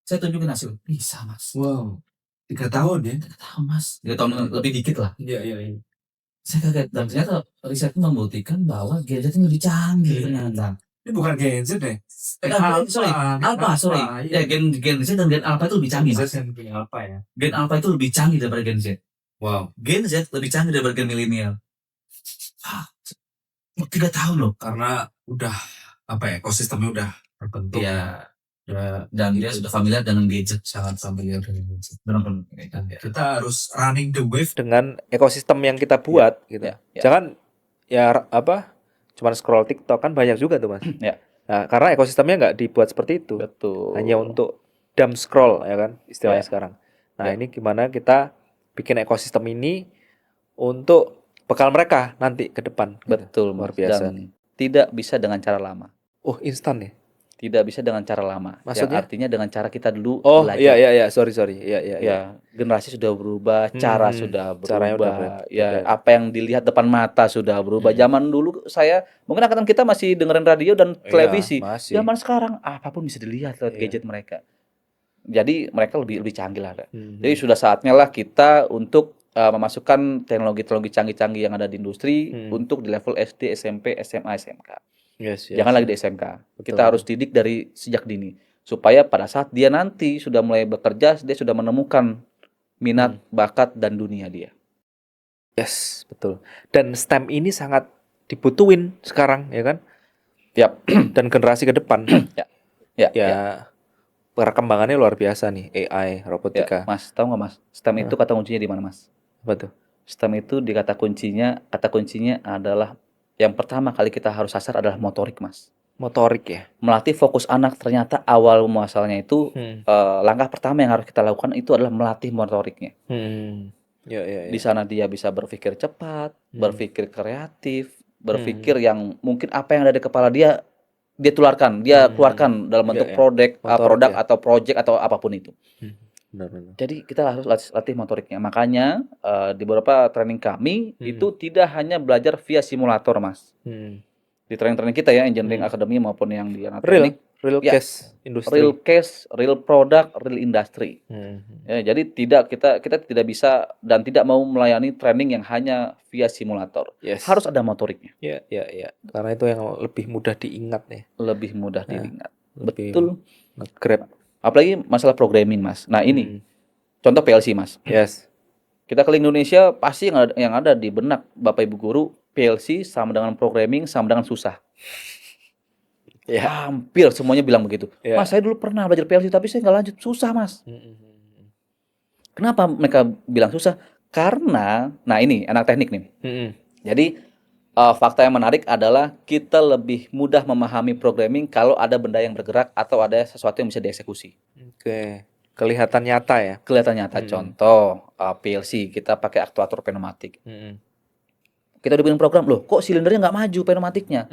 Saya tunjukin hasil. Bisa, Mas. Wow. 3 tahun ya? 3 tahun, Mas. 3 tahun lebih dikit lah. Iya, iya, iya. Saya kaget dan ternyata riset membuktikan bahwa gadget ini lebih canggih ternyata. Ini bukan Gen Z deh. Alpha, sorry. Ya, Gen Z dan Gen Alpha itu lebih canggih, Gen Mas. Z yang punya apa ya? Gen Alpha itu lebih canggih daripada Gen Z. Wow. Gen Z lebih canggih daripada Gen milenial. 3 tahun loh. Karena udah apa ya, ekosistemnya udah terbentuk. Iya. Dan dia sudah familiar dengan gadget, sangat familiar dengan gadget. Benar-benar. Kita harus running the wave. dengan ekosistem yang kita buat gitu. ya. Jangan cuman scroll TikTok, kan banyak juga tuh Mas. Ya. Nah, karena ekosistemnya nggak dibuat seperti itu. Betul. Hanya untuk dumb scroll ya kan istilahnya Ya. sekarang. Nah, Ya. ini gimana kita bikin ekosistem ini untuk bekal mereka nanti ke depan. Betul, Luar Mas. biasa. Dan tidak bisa dengan cara lama. Oh, instan ya? Tidak bisa dengan cara lama. Maksudnya? Yang artinya dengan cara kita dulu Oh, belajar. iya, sorry. Iya. Ya, generasi sudah berubah, cara sudah Caranya udah berubah. beda. Ya, apa yang dilihat depan mata sudah berubah. Zaman dulu mungkin angkatan kita masih dengerin radio dan televisi. Iya, masih. Zaman sekarang apapun bisa dilihat lewat Iya. gadget mereka. Jadi mereka lebih canggih lah. Mhm. Jadi sudah saatnya lah kita untuk memasukkan teknologi-teknologi canggih-canggih yang ada di industri untuk di level SD, SMP, SMA, SMK. Yes. Jangan lagi di SMK. Betul. Kita harus didik dari sejak dini supaya pada saat dia nanti sudah mulai bekerja, dia sudah menemukan minat, bakat dan dunia dia. Yes, betul. Dan STEM ini sangat dibutuhin sekarang, ya kan? Yap. Dan generasi ke depan. Ya. Perkembangannya luar biasa nih, AI, robotika. Mas, tahu nggak Mas? STEM itu kata kuncinya di mana, Mas? Apa tuh? STEM itu kata kuncinya adalah yang pertama kali kita harus sasar adalah motorik, Mas. Motorik ya. Melatih fokus anak, ternyata awal muasalnya itu langkah pertama yang harus kita lakukan itu adalah melatih motoriknya. Ya. Di sana dia bisa berpikir cepat, berpikir kreatif, berpikir yang mungkin apa yang ada di kepala dia tularkan, dia keluarkan dalam bentuk produk atau project atau apapun itu. Benar. Jadi kita harus latih motoriknya. Makanya di beberapa training kami itu tidak hanya belajar via simulator, Mas. Di training-training kita ya, engineering academy maupun yang di anak teknik, real ya, case industri. real case, real product, real industry. Ya, jadi kita tidak bisa dan tidak mau melayani training yang hanya via simulator. Yes. Harus ada motoriknya. Ya. Karena itu yang lebih mudah diingat nih. Lebih mudah diingat. Lebih Betul. nge-grab. Apalagi masalah programming, Mas. Nah, ini contoh PLC, Mas. Yes. Kita keliling Indonesia pasti yang ada di benak Bapak Ibu guru, PLC sama dengan programming sama dengan susah. Ya. Hampir semuanya bilang begitu. Ya. Mas, saya dulu pernah belajar PLC tapi saya nggak lanjut, susah, Mas. Kenapa mereka bilang susah? Karena, nah ini anak teknik nih. Jadi fakta yang menarik adalah kita lebih mudah memahami programming kalau ada benda yang bergerak atau ada sesuatu yang bisa dieksekusi. Oke. Kelihatan nyata ya. Kelihatan nyata. Contoh PLC kita pakai aktuator pneumatik. Kita udah bikin program, loh kok silindernya nggak maju pneumatiknya?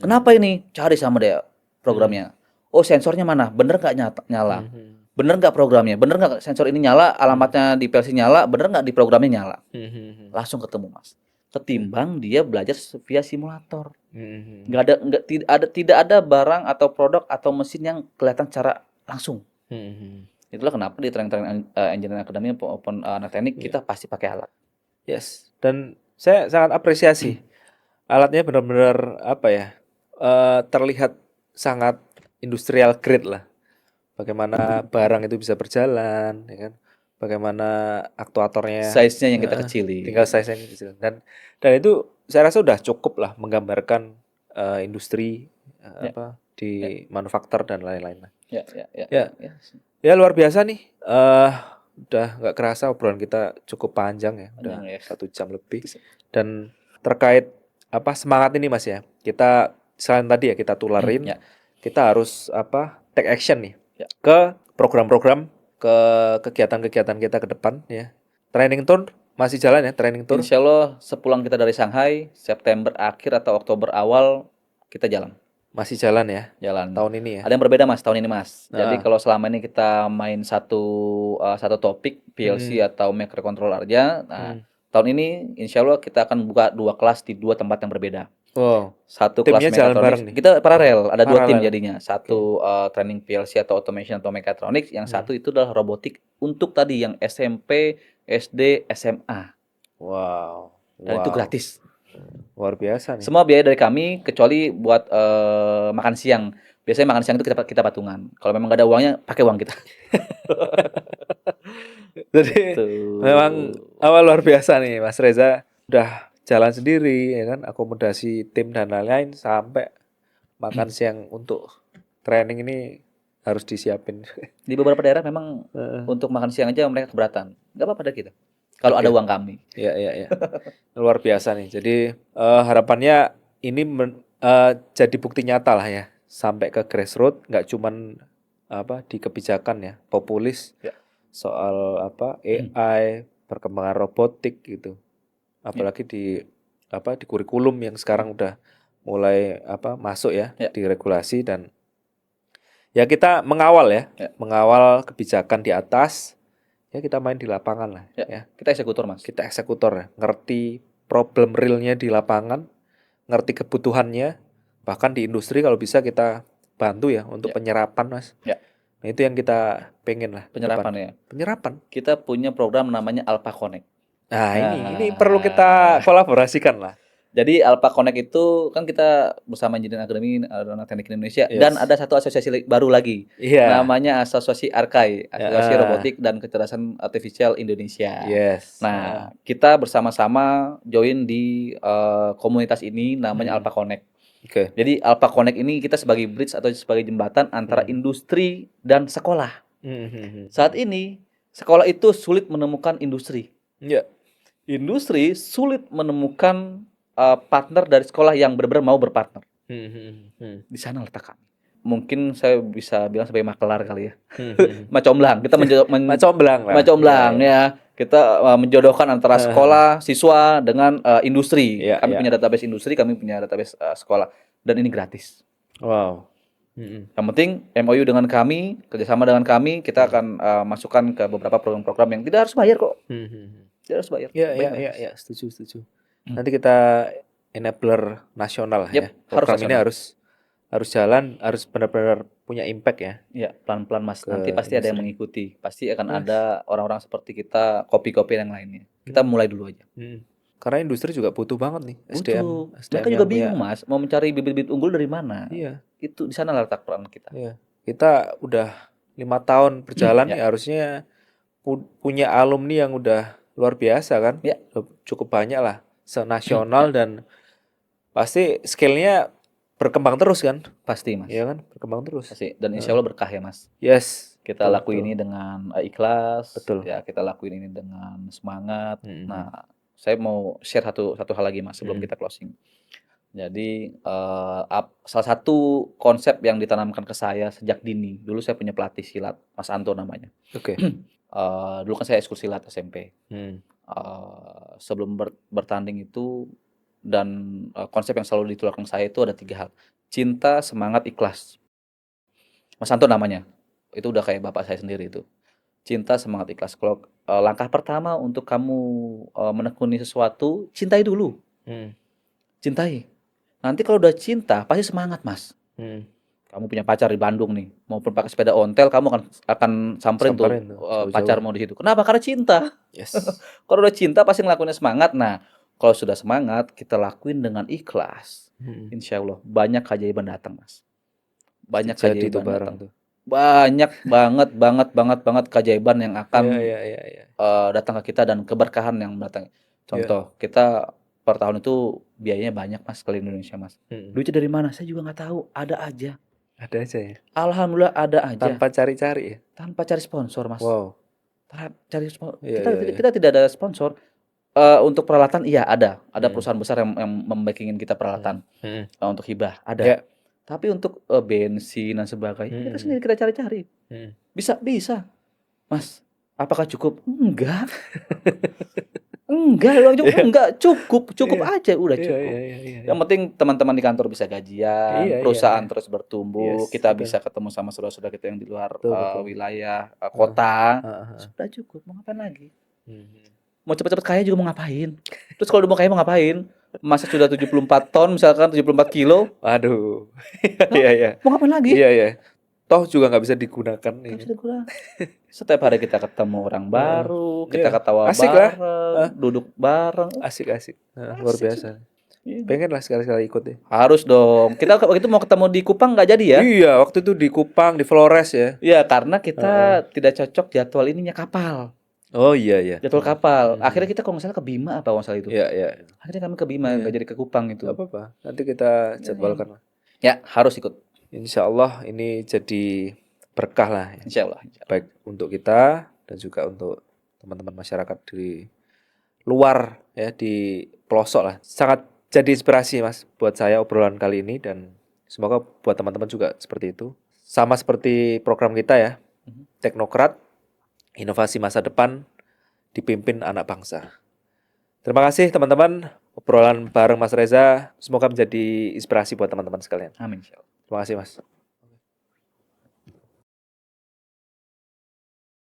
Kenapa ini? Cari sama dia programnya. Oh, sensornya mana? Bener nggak nyala? Bener nggak programnya? Bener nggak sensor ini nyala? Alamatnya di PLC nyala? Bener nggak di programnya nyala? Langsung ketemu, Mas. Ketimbang dia belajar via simulator. Tidak ada barang atau produk atau mesin yang kelihatan secara langsung. Itulah kenapa di training engineering academy maupun anak teknik kita pasti pakai alat. Yes. Dan saya sangat apresiasi alatnya, benar-benar terlihat sangat industrial grade lah. Bagaimana barang itu bisa berjalan, ya kan? Bagaimana aktuatornya, size-nya yang kita kecilin. Tinggal size-nya yang kecil. Dan itu saya rasa udah cukup lah menggambarkan industri di manufaktur dan lain-lain. Ya, luar biasa nih. Udah nggak kerasa obrolan kita cukup panjang ya, udah 1 jam lebih. Dan terkait semangat ini, Mas ya, kita selain tadi ya kita tularin, kita harus take action nih ke program-program, ke kegiatan-kegiatan kita ke depan ya. Training Tone masih jalan ya training tour? Insya Allah sepulang kita dari Shanghai, September akhir atau Oktober awal kita jalan. Masih jalan ya Jalan. tahun ini ya. Ada yang berbeda Mas tahun ini Mas. Jadi Nah. kalau selama ini kita main satu topik PLC atau microcontroller aja, nah tahun ini insya Allah kita akan buka 2 kelas di 2 tempat yang berbeda. Wow. Satu Timnya kelas jalan bareng mechatronics, nih? kita paralel, ada 2 tim Paralel. jadinya. Satu training PLC atau automation atau mechatronics, yang satu itu adalah robotik untuk tadi yang SMP, SD, SMA. Wow. Dan itu gratis. Luar biasa nih. Semua biaya dari kami kecuali buat makan siang. Biasanya makan siang itu kita patungan. Kalau memang nggak ada uangnya, pakai uang kita. Jadi Tuh. memang awal luar biasa nih Mas Reza, udah jalan sendiri ya kan, akomodasi tim dan lain-lain, sampai makan siang untuk training ini harus disiapin. Di beberapa daerah memang untuk makan siang aja mereka keberatan. Nggak apa-apa ada kita. Kalau ada uang kami. Iya. Luar biasa nih. Jadi harapannya ini jadi bukti nyata lah ya, sampai ke grassroots, nggak cuman di kebijakan ya, populis soal AI, perkembangan robotik gitu. Apalagi di kurikulum yang sekarang udah mulai masuk ya di regulasi, dan ya kita mengawal mengawal kebijakan di atas, ya kita main di lapangan lah ya. Kita eksekutor Mas. Kita eksekutor ya, ngerti problem realnya di lapangan, ngerti kebutuhannya, bahkan di industri kalau bisa kita bantu ya untuk penyerapan Mas. Nah itu yang kita pengen lah. Penyerapan ya. Penyerapan. Kita punya program namanya Alpha Connect. Nah ini perlu kita kolaborasikan lah. Jadi Alpha Connect itu kan kita bersama Engineering Academy Aeronautik Teknik Indonesia, dan ada satu asosiasi baru lagi. Namanya Asosiasi ARKAI, Asosiasi Robotik dan Kecerdasan Artificial Indonesia. Nah, kita bersama-sama join di komunitas ini namanya Alpha Connect. Jadi Alpha Connect ini kita sebagai bridge atau sebagai jembatan antara industri dan sekolah. Saat ini sekolah itu sulit menemukan industri. Industri sulit menemukan partner dari sekolah yang benar-benar mau berpartner. Di sana letak kami. Mungkin saya bisa bilang sebagai makelar kali ya. Macomblang. Kita macomblang ya. Kita menjodohkan antara sekolah, siswa dengan industri. Kami punya database industri, kami punya database sekolah, dan ini gratis. Wow. Yang penting MOU dengan kami, kerjasama dengan kami, kita akan masukkan ke beberapa program-program yang tidak harus bayar kok. Tidak harus bayar. Iya, setuju. Nanti kita enabler nasional ya. Program ini harus jalan, harus benar-benar punya impact ya. Iya, pelan-pelan Mas. Nanti pasti ada yang mengikuti. Pasti akan ada orang-orang seperti kita, kopi-kopi yang lainnya. Kita mulai dulu aja. Karena industri juga butuh banget nih SDM. Mereka juga bingung Mas, mau mencari bibit-bibit unggul dari mana. Iya. Itu di sana letak peran kita. Iya. Kita udah 5 tahun berjalan nih, harusnya punya alumni yang udah luar biasa kan. Cukup banyak lah, senasional, dan pasti skill-nya berkembang terus kan. Pasti Mas. Iya kan, berkembang terus. Pasti. Dan insya Allah berkah ya Mas. Kita lakuin ini dengan ikhlas. Ya, kita lakuin ini dengan semangat. Nah, saya mau share satu hal lagi Mas sebelum kita closing. Jadi salah satu konsep yang ditanamkan ke saya sejak dini. Dulu saya punya pelatih silat, Mas Anto namanya. Dulu kan saya ekskul silat SMP. Sebelum bertanding itu, dan konsep yang selalu ditularkan saya itu ada 3 hal. Cinta, semangat, ikhlas. Mas Anto namanya. Itu udah kayak bapak saya sendiri itu. Cinta, semangat, ikhlas. Kalau langkah pertama untuk kamu menekuni sesuatu, cintai dulu. Cintai. Nanti kalau udah cinta, pasti semangat Mas. Kamu punya pacar di Bandung nih, maupun pakai sepeda ontel, kamu akan samperin tuh pacar mau di situ. Kenapa? Karena cinta. Kalau udah cinta pasti ngelakuinnya semangat. Nah, kalau sudah semangat, kita lakuin dengan ikhlas. Insya Allah banyak keajaiban datang Mas. Banyak keajaiban datang tuh. Banyak banget keajaiban yang akan datang ke kita, dan keberkahan yang datang. Contoh, kita per tahun itu biayanya banyak Mas ke Indonesia Mas. Duitnya dari mana? Saya juga nggak tahu. Ada aja ya. Alhamdulillah ada aja. Tanpa cari-cari ya. Tanpa cari sponsor Mas. Wow. Cari sponsor. Kita tidak ada sponsor. Untuk peralatan iya ada perusahaan besar yang membackingin kita peralatan untuk hibah ada. Tapi untuk bensin dan sebagainya kita sendiri kita cari-cari. Bisa Mas. Apakah cukup? Enggak. Enggak, cukup aja udah Iya, cukup. iya, iya, iya. Yang penting teman-teman di kantor bisa gajian, Iya, iya, perusahaan iya. terus bertumbuh, Yes, kita betul. bisa ketemu sama saudara-saudara kita yang di luar Betul, betul. wilayah kota. Heeh, heeh. Sudah cukup, mau ngapain lagi? Mhm. Mau cepet-cepet kaya juga mau ngapain? Terus kalau udah mau kaya mau ngapain? Masa sudah 74 ton misalkan 74 kilo, Waduh. Hah? Iya, iya. mau ngapain lagi? Iya, iya. Toh juga nggak bisa digunakan Nggak ini. bisa digunakan. Setiap hari kita ketemu orang baru, kita Iya. ketawa Asik lah. bareng, duduk bareng. Asik. Luar Asik biasa. Iya. Pengen lah sekali-sekali ikut ya. Harus dong. Kita waktu itu mau ketemu di Kupang nggak jadi ya? Iya, waktu itu di Kupang, di Flores ya. Iya, karena kita tidak cocok jadwal ininya kapal. Oh iya, iya. Jadwal kapal. Akhirnya kita kalau nggak salah ke Bima apa kalau nggak salah itu. Iya, iya. Akhirnya kami ke Bima, Iya. nggak jadi ke Kupang itu. Gak apa-apa. Nanti kita jadwalkan lah. Ya, harus ikut. Insya Allah ini jadi berkah lah ya. Insya Allah. Baik untuk kita dan juga untuk teman-teman masyarakat di luar ya, di pelosok lah. Sangat jadi inspirasi Mas buat saya obrolan kali ini, dan semoga buat teman-teman juga seperti itu. Sama seperti program kita ya, Teknokrat, inovasi masa depan dipimpin anak bangsa. Terima kasih teman-teman, obrolan bareng Mas Reza semoga menjadi inspirasi buat teman-teman sekalian. Amin. Insya Allah. Terima kasih Mas.